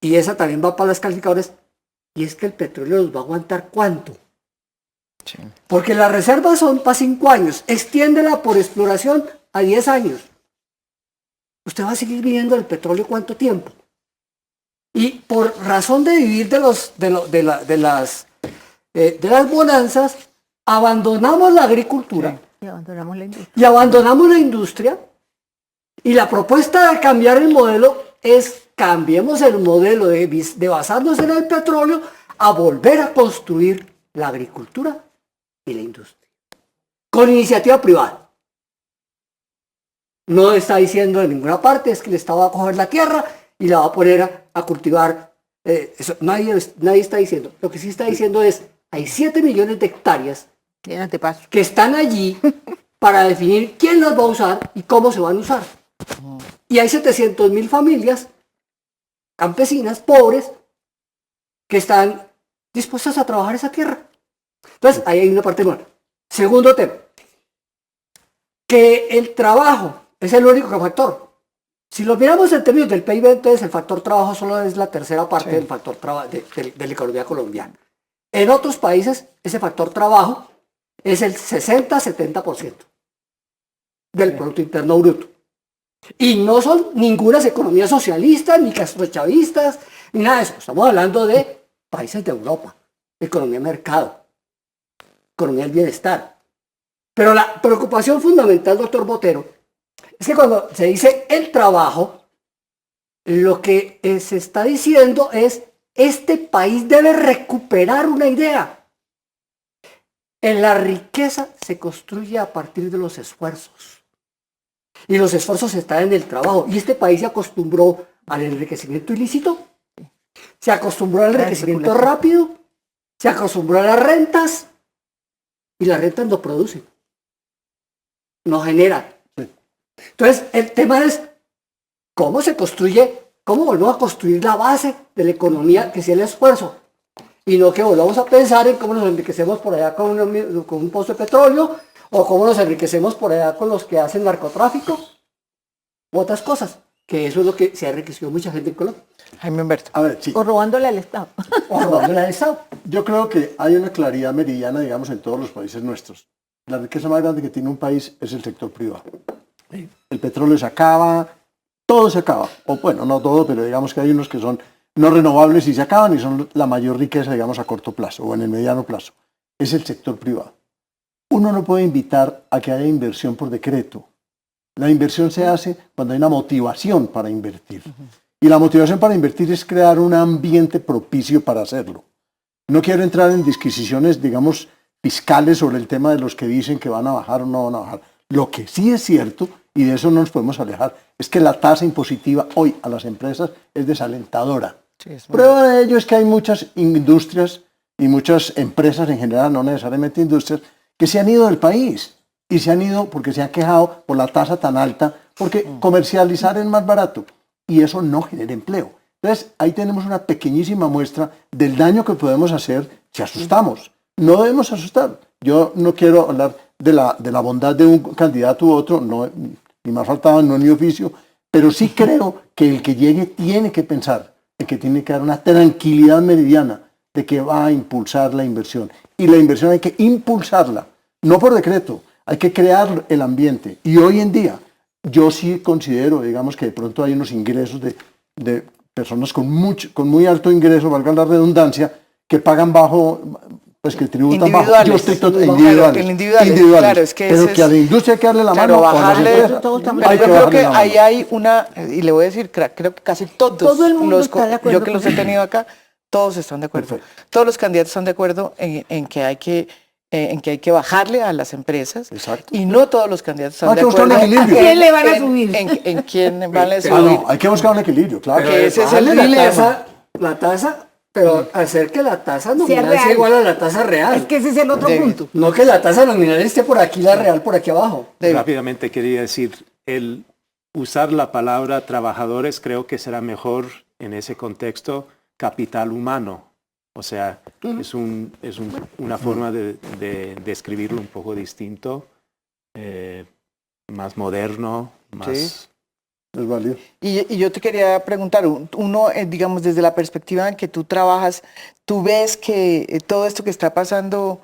y esa también va para las calificadoras, y es que el petróleo nos va a aguantar ¿cuánto? Sí. Porque las reservas son para 5 años, extiéndela por exploración a 10 años. Usted va a seguir viviendo el petróleo ¿cuánto tiempo? Y por razón de vivir de las bonanzas, abandonamos la agricultura Y abandonamos la industria. y abandonamos la industria. Y la propuesta de cambiar el modelo es cambiemos el modelo de basarnos en el petróleo a volver a construir la agricultura y la industria. Con iniciativa privada. No está diciendo en ninguna parte es que el Estado va a coger la tierra y la va a poner a cultivar. Eso, nadie está diciendo. Lo que sí está diciendo es, hay 7 millones de hectáreas Llénate paso. que están allí para definir quién las va a usar y cómo se van a usar. Y hay 700.000 familias campesinas, pobres, que están dispuestas a trabajar esa tierra. Entonces, ahí hay una parte buena. Segundo tema, que el trabajo es el único factor. Si lo miramos en términos del PIB, entonces el factor trabajo solo es la tercera parte del factor de la economía colombiana. En otros países, ese factor trabajo es el 60-70% del Producto Interno Bruto. Y no son ninguna economías socialistas, ni castrochavistas, ni nada de eso. Estamos hablando de países de Europa, economía de mercado, economía del bienestar. Pero la preocupación fundamental, doctor Botero, es que cuando se dice el trabajo, lo que se está diciendo es, este país debe recuperar una idea. En la riqueza se construye a partir de los esfuerzos. Y los esfuerzos están en el trabajo. Y este país se acostumbró al enriquecimiento ilícito, se acostumbró al enriquecimiento rápido, se acostumbró a las rentas, y las rentas no producen, no generan. Entonces, el tema es cómo se construye, cómo volvemos a construir la base de la economía, que es el esfuerzo, y no que volvamos a pensar en cómo nos enriquecemos por allá con un pozo de petróleo, o cómo nos enriquecemos por allá con los que hacen narcotráfico, u otras cosas, que eso es lo que se ha enriquecido mucha gente en Colombia. Jaime Humberto. A ver, sí. O robándole al Estado. O robándole al Estado. Yo creo que hay una claridad meridiana, digamos, en todos los países nuestros. La riqueza más grande que tiene un país es el sector privado. El petróleo se acaba, todo se acaba. O bueno, no todo, pero digamos que hay unos que son no renovables y se acaban y son la mayor riqueza, digamos, a corto plazo o en el mediano plazo. Es el sector privado. Uno no puede invitar a que haya inversión por decreto. La inversión se hace cuando hay una motivación para invertir. Y la motivación para invertir es crear un ambiente propicio para hacerlo. No quiero entrar en disquisiciones, digamos, fiscales sobre el tema de los que dicen que van a bajar o no van a bajar. Lo que sí es cierto, y de eso no nos podemos alejar, es que la tasa impositiva hoy a las empresas es desalentadora. Prueba de ello es que hay muchas industrias y muchas empresas en general, no necesariamente industrias, que se han ido del país. Y se han ido porque se han quejado por la tasa tan alta, porque comercializar es más barato. Y eso no genera empleo. Entonces, ahí tenemos una pequeñísima muestra del daño que podemos hacer si asustamos. No debemos asustar. Yo no quiero hablar de la bondad de un candidato u otro, no, ni más faltaba, no es mi oficio, pero sí creo que el que llegue tiene que pensar en que tiene que dar una tranquilidad meridiana de que va a impulsar la inversión. Y la inversión hay que impulsarla, no por decreto, hay que crear el ambiente. Y hoy en día, yo sí considero, digamos, que de pronto hay unos ingresos de personas con muy alto ingreso, valga la redundancia, que pagan bajo, pues que tributan bajo. Yo estoy individuales. Claro, es que pero que a la industria hay que darle la mano. Bajarle, pero yo creo que ahí hay una, y le voy a decir, creo que casi todos todo el mundo está de acuerdo yo que los he tenido acá, todos están de acuerdo. Perfecto. Todos los candidatos están de acuerdo en que hay que bajarle a las empresas. Exacto. Y no todos los candidatos están Hay de que buscar acuerdo. un equilibrio. ¿A quién le van a subir? En quién van a subir. No, hay que buscar un equilibrio, claro. Que ese es el Bajarle dilema. la tasa, pero hacer que la tasa nominal real. sea igual a la tasa real. Es que ese es el otro punto. No que la tasa nominal esté por aquí, la real por aquí abajo. Rápidamente quería decir, el usar la palabra trabajadores creo que será mejor en ese contexto capital humano. O sea, es una forma de describirlo un poco distinto, más moderno, más... Sí. Es válido. Y yo te quería preguntar, uno, digamos, desde la perspectiva en que tú trabajas, ¿tú ves que todo esto que está pasando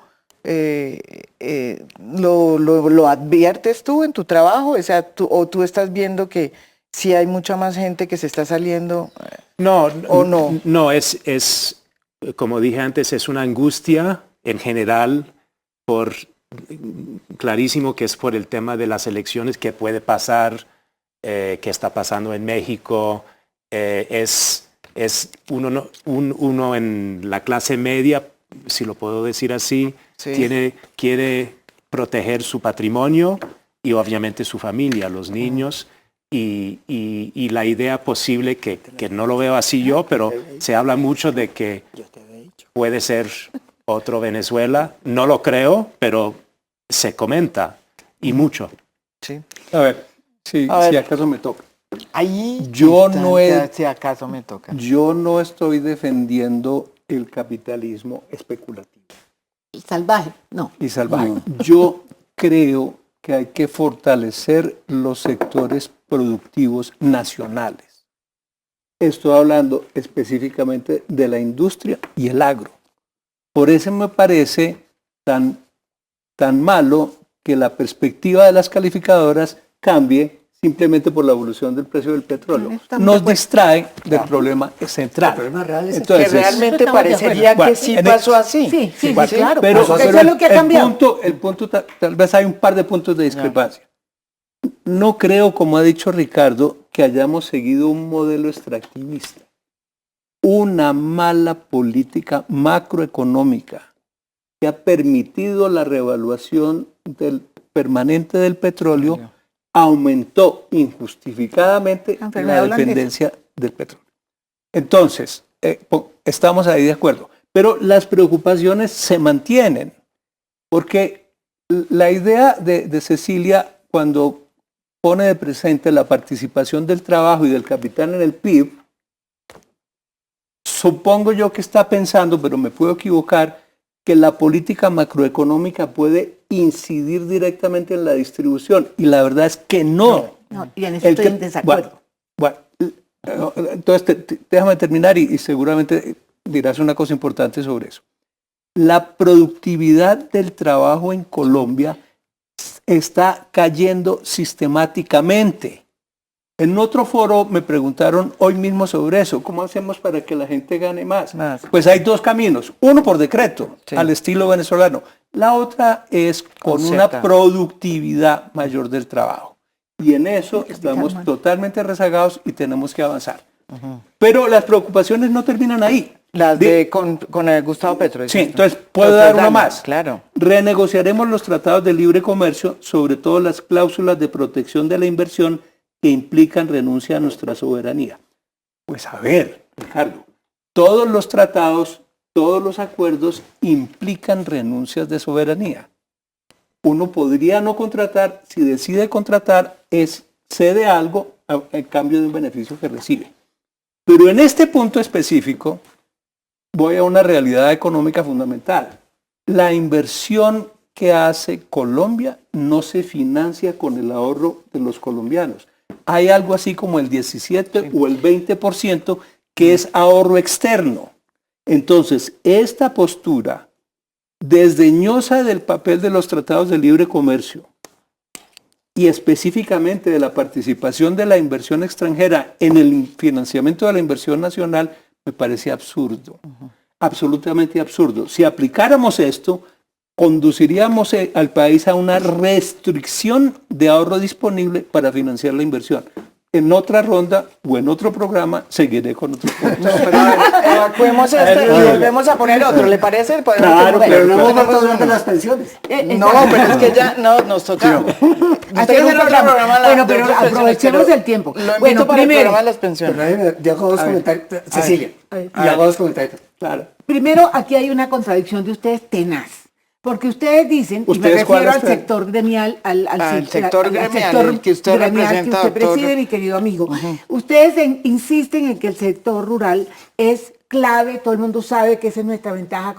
lo adviertes tú en tu trabajo? O sea, tú estás viendo que sí hay mucha más gente que se está saliendo. No, ¿O no? No, es como dije antes, es una angustia en general clarísimo que es por el tema de las elecciones que puede pasar, que está pasando en México. Es uno en la clase media, si lo puedo decir así, sí. quiere proteger su patrimonio y obviamente su familia, los niños. Y la idea posible, que no lo veo así yo, pero se habla mucho de que puede ser otro Venezuela. No lo creo, pero se comenta, y mucho. Sí. A ver, Sí, A ver. si acaso me toca. Ahí Yo está, no he- si acaso me toca. Yo no estoy defendiendo el capitalismo especulativo Salvaje, no. y salvaje. Yo creo que hay que fortalecer los sectores productivos nacionales. Estoy hablando específicamente de la industria y el agro. Por eso me parece tan malo que la perspectiva de las calificadoras cambie simplemente por la evolución del precio del petróleo. Estamos de Nos acuerdo. distrae del problema central. El problema real es Que realmente Estamos de parecería acuerdo. que sí Bueno, pasó así. Sí, sí, Bueno, claro. pero, Porque pero eso es lo que ha cambiado. el punto tal vez hay un par de puntos de discrepancia. No creo, como ha dicho Ricardo, que hayamos seguido un modelo extractivista. Una mala política macroeconómica que ha permitido la revaluación permanente del petróleo aumentó injustificadamente La enfermedad la holandesa. dependencia del petróleo. Entonces, estamos ahí de acuerdo. Pero las preocupaciones se mantienen, porque la idea de Cecilia, cuando pone de presente la participación del trabajo y del capital en el PIB, supongo yo que está pensando, pero me puedo equivocar, que la política macroeconómica puede incidir directamente en la distribución. Y la verdad es que no. No, y en eso estoy en desacuerdo. Bueno, entonces déjame terminar y seguramente dirás una cosa importante sobre eso. La productividad del trabajo en Colombia está cayendo sistemáticamente. En otro foro me preguntaron hoy mismo sobre eso. ¿Cómo hacemos para que la gente gane más? Pues hay dos caminos. Uno por decreto, al estilo venezolano. La otra es con una productividad mayor del trabajo. Y en eso estamos totalmente rezagados y tenemos que avanzar. Pero las preocupaciones no terminan ahí. Las con Gustavo Petro. Sí, entonces puedo dar una más. Claro. Renegociaremos los tratados de libre comercio, sobre todo las cláusulas de protección de la inversión que implican renuncia a nuestra soberanía. Pues a ver, Ricardo, todos los tratados, todos los acuerdos implican renuncias de soberanía. Uno podría no contratar, si decide contratar, cede algo en cambio de un beneficio que recibe. Pero en este punto específico, voy a una realidad económica fundamental. La inversión que hace Colombia no se financia con el ahorro de los colombianos. Hay algo así como el 17 o el 20% que es ahorro externo. Entonces, esta postura desdeñosa del papel de los tratados de libre comercio y específicamente de la participación de la inversión extranjera en el financiamiento de la inversión nacional me parece absurdo, absolutamente absurdo. Si aplicáramos esto, conduciríamos al país a una restricción de ahorro disponible para financiar la inversión. En otra ronda o en otro programa seguiré con otro punto. No, pero a ver, evacuemos este y volvemos a poner otro, ¿le parece? Claro, pero no hemos vuelto a hablar de las pensiones. No, pero es que ya no, nos toca. Hacer un programa. Bueno, pero aprovechemos el tiempo. Bueno, para el programa de las pensiones. Pero ya hago dos comentarios. Cecilia, ya hago dos comentarios. Claro. Primero, aquí hay una contradicción de ustedes tenaz. Porque ustedes dicen, y me ¿Ustedes cuál refiero al están? sector gremial, al sector gremial, el que usted representa, usted doctor. preside, mi querido amigo. Ustedes insisten en que el sector rural es clave, todo el mundo sabe que esa es nuestra ventaja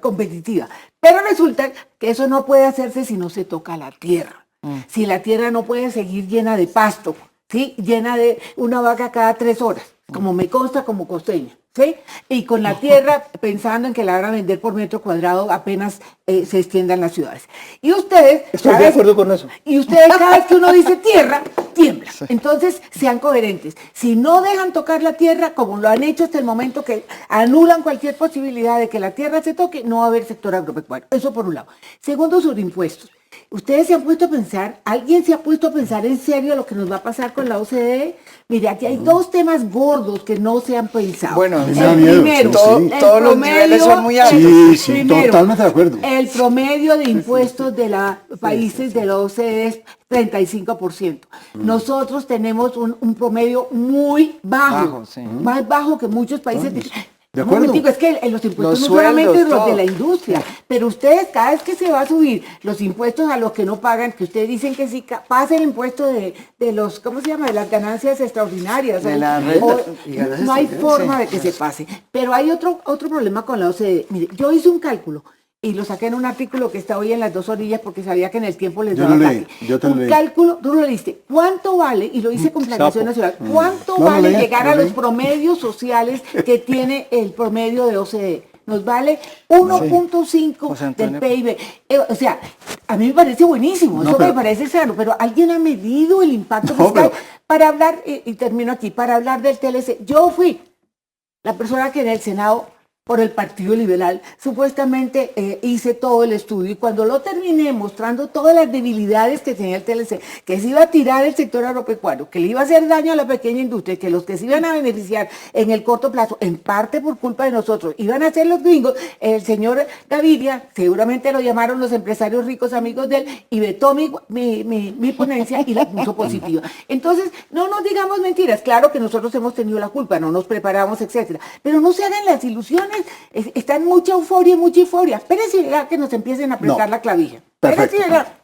competitiva. Pero resulta que eso no puede hacerse si no se toca la tierra. Si la tierra no puede seguir llena de pasto, ¿sí? Llena de una vaca cada 3 horas, como me consta como costeña. ¿Sí? Y con la tierra pensando en que la van a vender por metro cuadrado apenas se extiendan las ciudades. Y ustedes... Estoy de acuerdo con eso. Y ustedes cada vez que uno dice tierra, tiembla. Entonces, sean coherentes. Si no dejan tocar la tierra, como lo han hecho hasta el momento, que anulan cualquier posibilidad de que la tierra se toque, no va a haber sector agropecuario. Eso por un lado. Segundo, sobre impuestos. Ustedes se han puesto a pensar, ¿alguien se ha puesto a pensar en serio lo que nos va a pasar con la OCDE? Mire, aquí hay dos temas gordos que no se han pensado. Bueno, me da miedo, primero, sí. Todos los niveles son muy altos. Sí, Primero, totalmente de acuerdo. El promedio de impuestos de los países de la OCDE es 35%. Nosotros tenemos un promedio muy bajo, Sí. más bajo que muchos países. ¿De Un acuerdo? momentico, es que los impuestos Los no solamente sueldos, los de la todo. industria, pero ustedes cada vez que se va a subir los impuestos a los que no pagan, que ustedes dicen que sí, pasa el impuesto de los, ¿cómo se llama? De las ganancias extraordinarias. De ¿sí? la renta. Y ganancias No hay extraordinarias, forma de que se pase. Pero hay otro problema con la OCDE. Mire, yo hice un cálculo y lo saqué en un artículo que está hoy en Las Dos Orillas porque sabía que en el tiempo les Yo daba lo leí, ataque. yo te lo Un leí. cálculo, tú lo leíste. ¿Cuánto vale? Y lo hice con Planeación Nacional. ¿Cuánto No, lo vale leí, llegar lo a los leí. promedios sociales que tiene el promedio de OCDE? Nos vale 1.5 José del Antonio. PIB. O sea, a mí me parece buenísimo, No, eso pero- me parece claro, pero ¿alguien ha medido el impacto No, fiscal? pero- Para hablar, y termino aquí, para hablar del TLC. Yo fui la persona que en el Senado, por el Partido Liberal, supuestamente hice todo el estudio y cuando lo terminé mostrando todas las debilidades que tenía el TLC, que se iba a tirar el sector agropecuario, que le iba a hacer daño a la pequeña industria, que los que se iban a beneficiar en el corto plazo, en parte por culpa de nosotros, iban a ser los gringos, el señor Gaviria, seguramente lo llamaron los empresarios ricos amigos de él, y vetó mi ponencia y la puso positiva. Entonces, no nos digamos mentiras, claro que nosotros hemos tenido la culpa, no nos preparamos, etcétera, pero no se hagan las ilusiones, está en mucha euforia, espérense y verá que nos empiecen a apretar No. la clavija. Perfecto. Espérense y verá.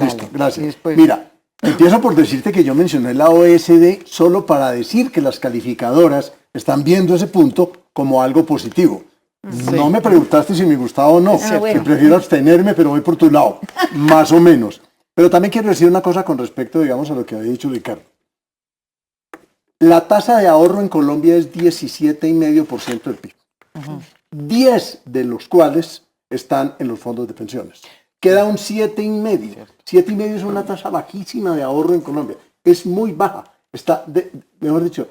Listo, Dale. gracias. Y después- Mira, empiezo por decirte que yo mencioné la OSD solo para decir que las calificadoras están viendo ese punto como algo positivo. No me preguntaste si me gustaba o no. bueno. Que prefiero abstenerme, pero voy por tu lado, más o menos. Pero también quiero decir una cosa con respecto, digamos, a lo que había dicho Ricardo. La tasa de ahorro en Colombia es 17,5% del PIB. 10 de los cuales están en los fondos de pensiones. Queda un 7,5. 7,5 es una tasa bajísima de ahorro en Colombia. Es muy baja. Mejor dicho,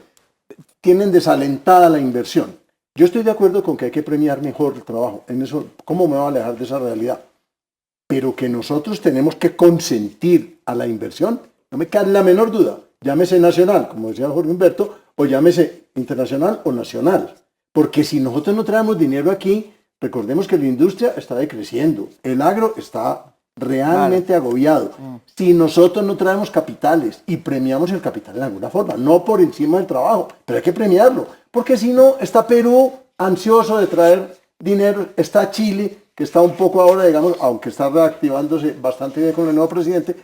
tienen desalentada la inversión. Yo estoy de acuerdo con que hay que premiar mejor el trabajo. En eso, ¿cómo me voy a alejar de esa realidad? Pero que nosotros tenemos que consentir a la inversión, no me cabe la menor duda. Llámese nacional, como decía Jorge Humberto, o llámese internacional o nacional. Porque si nosotros no traemos dinero aquí, recordemos que la industria está decreciendo, el agro está realmente agobiado. Si nosotros no traemos capitales y premiamos el capital de alguna forma, no por encima del trabajo, pero hay que premiarlo, porque si no, está Perú ansioso de traer dinero, está Chile, que está un poco ahora, digamos, aunque está reactivándose bastante bien con el nuevo presidente,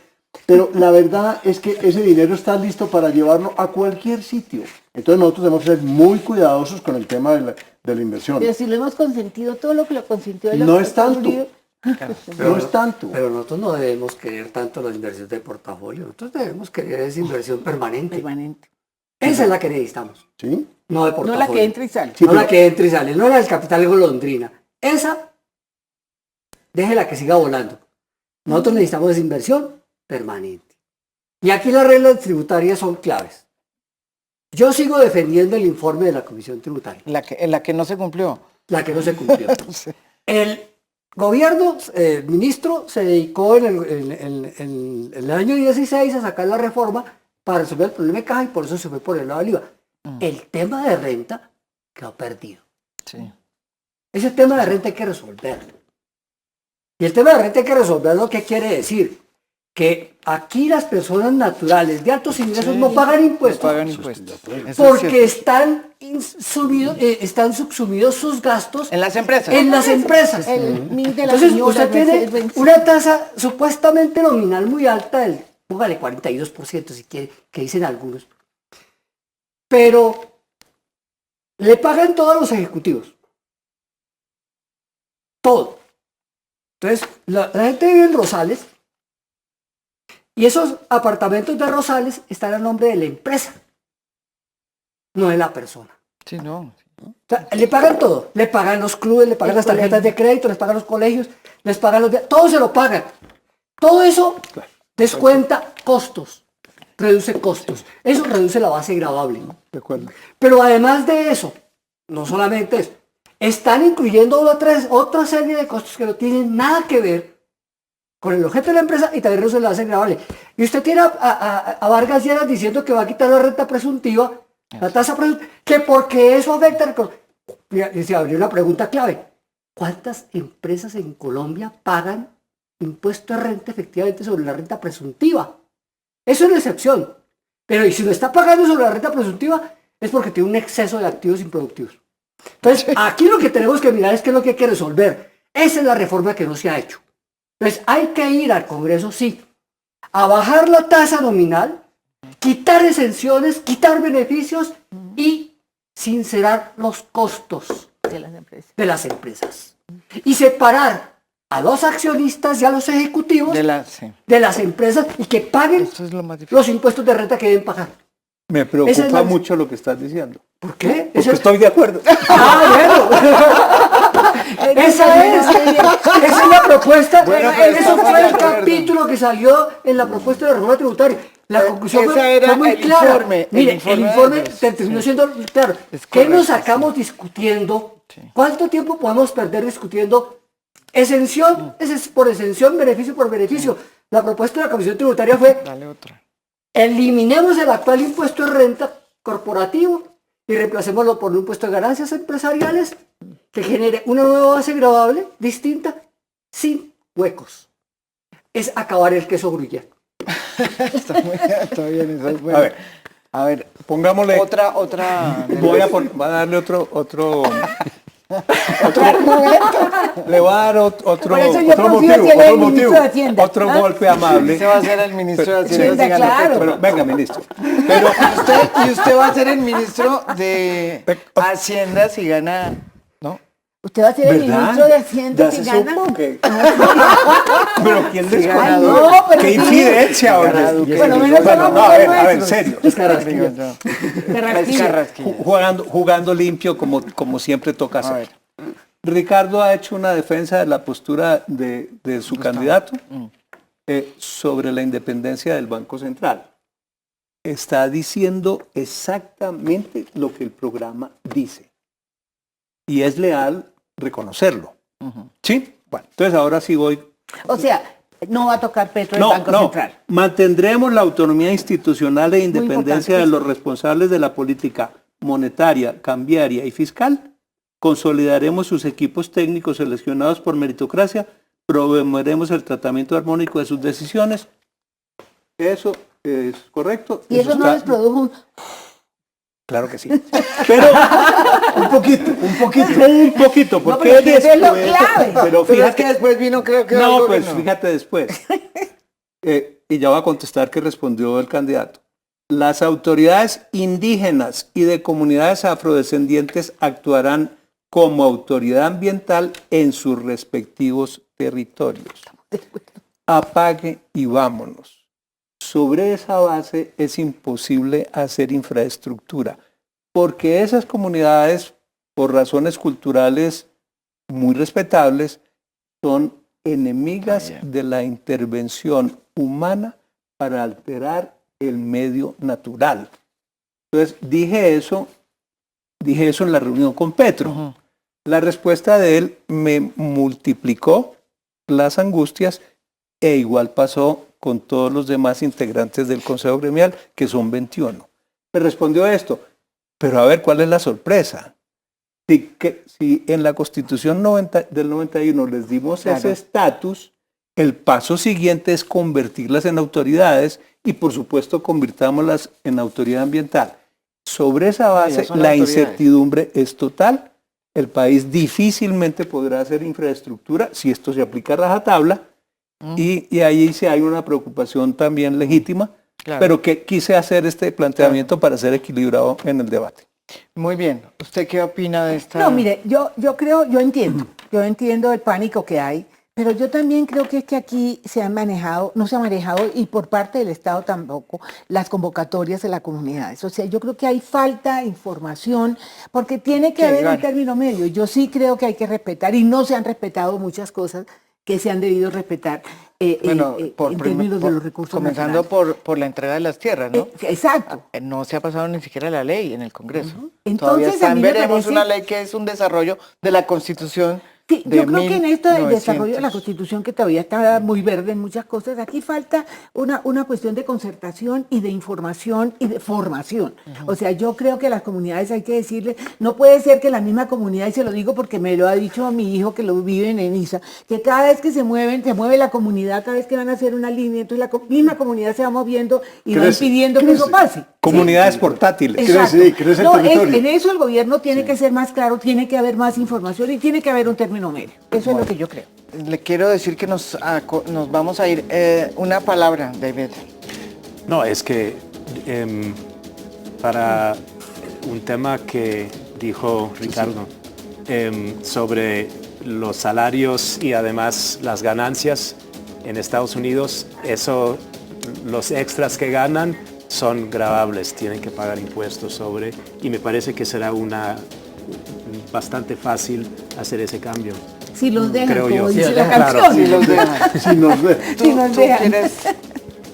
pero la verdad es que ese dinero está listo para llevarlo a cualquier sitio. Entonces nosotros tenemos que ser muy cuidadosos con el tema de la inversión. Pero si lo hemos consentido, todo lo que lo consintió el No es tanto. Uribe, No es tanto. Pero nosotros no debemos querer tanto la inversión de portafolio, nosotros debemos querer esa inversión permanente. permanente. Esa es la que necesitamos, ¿Sí? no de No portafolio. la que entra y sale. Sí, no la pero- que entra y sale, no la del capital golondrina. Esa, déjela que siga volando. Nosotros necesitamos esa inversión permanente. Y aquí las reglas tributarias son claves. Yo sigo defendiendo el informe de la Comisión Tributaria, La que no se cumplió. la que no se cumplió. El gobierno, el ministro, se dedicó en el año 16 a sacar la reforma para resolver el problema de caja y por eso se fue por el lado del IVA. El tema de renta quedó perdido. Sí. Ese tema de renta hay que resolverlo. Y el tema de renta hay que resolverlo, ¿qué quiere decir? Que aquí las personas naturales de altos ingresos no pagan impuestos. No pagan impuestos. Eso es Porque cierto. están subsumidos sus gastos En las empresas. en las empresas. El MIS de la Entonces señora usted tiene Mercedes Benz. una tasa supuestamente nominal muy alta, del, póngale 42% si quiere, que dicen algunos. Pero le pagan todos los ejecutivos. Todo. Entonces, la gente vive en Rosales y esos apartamentos de Rosales están a nombre de la empresa, no de la persona. Sí, no. O sea, le pagan todo, le pagan los clubes, le pagan las tarjetas de crédito, les pagan los colegios, les pagan todo se lo pagan. Todo eso descuenta costos, reduce costos. Eso reduce la base gravable. De acuerdo. Pero además de eso, no solamente eso, están incluyendo otra serie de costos que no tienen nada que ver con el objeto de la empresa y también reduce la base gravable. Y usted tiene a Vargas Lleras diciendo que va a quitar la renta presuntiva, la tasa presuntiva, que porque eso afecta. Mira, y se abrió una pregunta clave. ¿Cuántas empresas en Colombia pagan impuesto de renta efectivamente sobre la renta presuntiva? Eso es una excepción. Pero y si lo está pagando sobre la renta presuntiva es porque tiene un exceso de activos improductivos. Entonces, aquí lo que tenemos que mirar es qué es lo que hay que resolver. Esa es la reforma que no se ha hecho. Entonces, hay que ir al Congreso, sí, a bajar la tasa nominal, quitar exenciones, quitar beneficios y sincerar los costos de las empresas. Y separar a los accionistas y a los ejecutivos de las empresas y que paguen los impuestos de renta que deben pagar. Me preocupa mucho lo que estás diciendo. ¿Por qué? Porque estoy de acuerdo. Esa es la propuesta. Eso fue el capítulo que salió en la propuesta de la reforma tributaria. La conclusión fue muy clara. Mire, el informe terminó siendo claro. ¿Qué nos sacamos discutiendo? ¿Cuánto tiempo podemos perder discutiendo exención por exención, beneficio por beneficio? La propuesta de la Comisión Tributaria fue: eliminemos el actual impuesto de renta corporativo y reemplacémoslo por un impuesto de ganancias empresariales que genere una nueva base gravable distinta, sin huecos. Es acabar el queso gruyère. Está bien, eso es bueno. A ver, pongámosle... Otra... Voy a darle otro le voy a dar otro motivo, otro golpe amable. Ese va a ser el ministro de Hacienda. Claro. Pero, venga, ministro. Y usted va a ser el ministro de Hacienda si gana, ¿no? Usted va a ser el ministro de Hacienda si gana. Pero ¿quién les Ay, no, pero qué sí. infidencia, hombre. Bueno, menos A ver, en serio. Jugando limpio como siempre toca hacer. Ricardo ha hecho una defensa de la postura de su candidato sobre la independencia del Banco Central. Está diciendo exactamente lo que el programa dice. Y es leal reconocerlo. ¿Sí? Bueno, entonces ahora sí voy. O sea, no va a tocar Petro el Banco Central. Mantendremos la autonomía institucional e independencia de los responsables de la política monetaria, cambiaria y fiscal. Consolidaremos sus equipos técnicos seleccionados por meritocracia. Promoveremos el tratamiento armónico de sus decisiones. Eso es correcto. ¿Y eso no les produjo un... Claro que sí. Pero un poquito, porque eso es lo clave. Pero fíjate, es que después vino, creo que... No, pues fíjate después. Y ya va a contestar que respondió el candidato. Las autoridades indígenas y de comunidades afrodescendientes actuarán como autoridad ambiental en sus respectivos territorios. Apague y vámonos. Sobre esa base es imposible hacer infraestructura, porque esas comunidades, por razones culturales muy respetables, son enemigas de la intervención humana para alterar el medio natural. Entonces dije eso en la reunión con Petro. La respuesta de él me multiplicó las angustias e igual pasó con todos los demás integrantes del Consejo Gremial, que son 21. Me respondió esto, pero a ver, ¿cuál es la sorpresa? Si en la Constitución del 91 les dimos ese estatus, el paso siguiente es convertirlas en autoridades y, por supuesto, convirtámoslas en autoridad ambiental. Sobre esa base, la incertidumbre es total. El país difícilmente podrá hacer infraestructura si esto se aplica a rajatabla. Y ahí sí hay una preocupación también legítima, pero que quise hacer este planteamiento para ser equilibrado en el debate. Muy bien. ¿Usted qué opina de esta? No, mire, yo entiendo el pánico que hay, pero yo también creo que es que aquí no se ha manejado, y por parte del Estado tampoco, las convocatorias de las comunidades. O sea, yo creo que hay falta de información, porque tiene que haber un término medio. Yo sí creo que hay que respetar, y no se han respetado muchas cosas que se han debido respetar en términos de los recursos comenzando naturales. por la entrega de las tierras, ¿no? Exacto. No se ha pasado ni siquiera la ley en el Congreso. Entonces, Todavía veremos parece... una ley que es un desarrollo de la Constitución. Sí, yo creo que en esto del desarrollo de la Constitución, que todavía está muy verde en muchas cosas, aquí falta una cuestión de concertación y de información y de formación. O sea, yo creo que a las comunidades hay que decirles, no puede ser que la misma comunidad, y se lo digo porque me lo ha dicho mi hijo que lo vive en ENISA, que cada vez que se mueve la comunidad, cada vez que van a hacer una línea, entonces la misma comunidad se va moviendo y va impidiendo que eso pase. Comunidades portátiles. Exacto. Crece el No, territorio. en eso el gobierno tiene que ser más claro, tiene que haber más información y tiene que haber un término medio. Eso es lo que yo creo. Le quiero decir que nos vamos a ir. Una palabra, David. No, es que para un tema que dijo Ricardo sobre los salarios y además las ganancias en Estados Unidos, eso, los extras que ganan son gravables, tienen que pagar impuestos sobre, y me parece que será bastante fácil hacer ese cambio. Si los dejan, Creo como yo. dice Sí, la claro, canción. Si los dejan. Si nos ve. Si nos Tú dejan. quieres-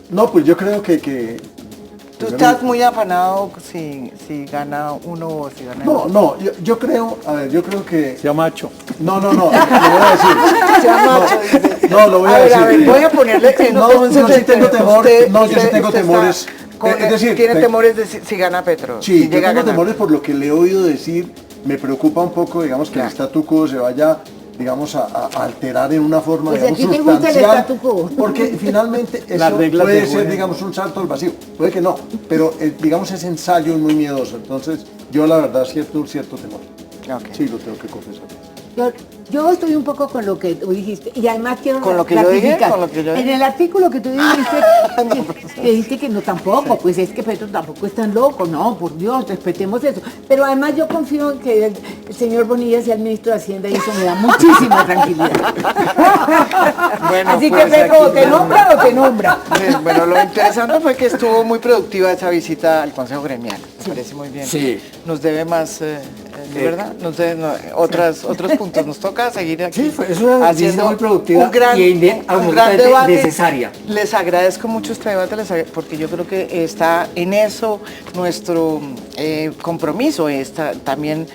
No, pues yo creo que tú estás muy afanado si gana uno o si gana el No, otro. no, yo creo, a ver, yo creo que... Sea macho. No, lo voy a decir. Sea macho, dice. No, lo voy a decir. A ver, voy a ponerle que No, yo sí tengo temor. No, yo sí usted tengo está temores. Es decir, tiene temores de si gana Petro. Sí, si yo llega a tengo ganar. temores por lo que le he oído decir. Me preocupa un poco, digamos, que el statu quo se vaya, digamos, a alterar en una forma, Pues a digamos, ti te gusta el sustancial. statu quo. Porque finalmente Las eso reglas puede de ser, juego. digamos, un salto al vacío. Puede que no, pero digamos, ese ensayo es muy miedoso. Entonces, yo la verdad siento un cierto temor. Ok. Sí, lo tengo que confesar. Yo estoy un poco con lo que tú dijiste y además quiero ¿Con lo que yo dije? ratificar. ¿Con lo que yo dije? En el artículo que tú dijiste, que dijiste que no tampoco, pues es que Petro tampoco es tan loco, no, por Dios, respetemos eso. Pero además yo confío en que el señor Bonilla sea el ministro de Hacienda y eso me da muchísima tranquilidad. Bueno, Así pues que Petro, aquí o te nombra o te nombra. Bueno, lo interesante fue que estuvo muy productiva esa visita al Consejo Gremial. Me parece muy bien. Sí. Nos debe más, ¿de verdad? Nos debe otros puntos. Nos toca seguir aquí. Sí, es una visita muy productiva un gran, y un gran absolutamente debate. necesaria. Les agradezco mucho este debate, porque yo creo que está en eso nuestro compromiso, también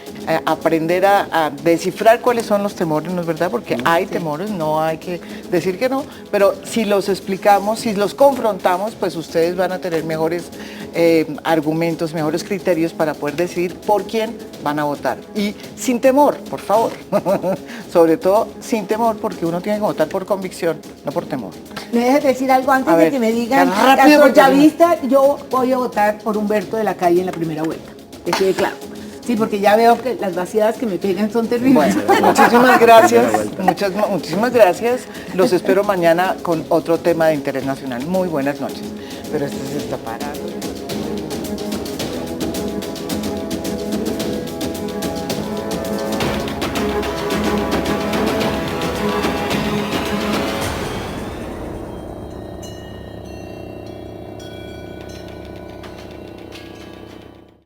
aprender a descifrar cuáles son los temores, ¿no es verdad? Porque hay temores, no hay que decir que no, pero si los explicamos, si los confrontamos, pues ustedes van a tener mejores argumentos, mejores criterios para poder decidir por quién van a votar. Y sin temor, por favor. Sobre todo sin temor, porque uno tiene que votar por convicción, no por temor. ¿Me dejas decir algo antes A de ver, que me digan? tan rápido, Por porque ya si no- vista, yo voy a votar por Humberto de la Calle en la primera vuelta. Que quede claro. Sí, porque ya veo que las vaciadas que me pegan son terribles. Bueno, muchísimas gracias, muchísimas gracias. Los espero mañana con otro tema de interés nacional. Muy buenas noches. Pero este se está parando.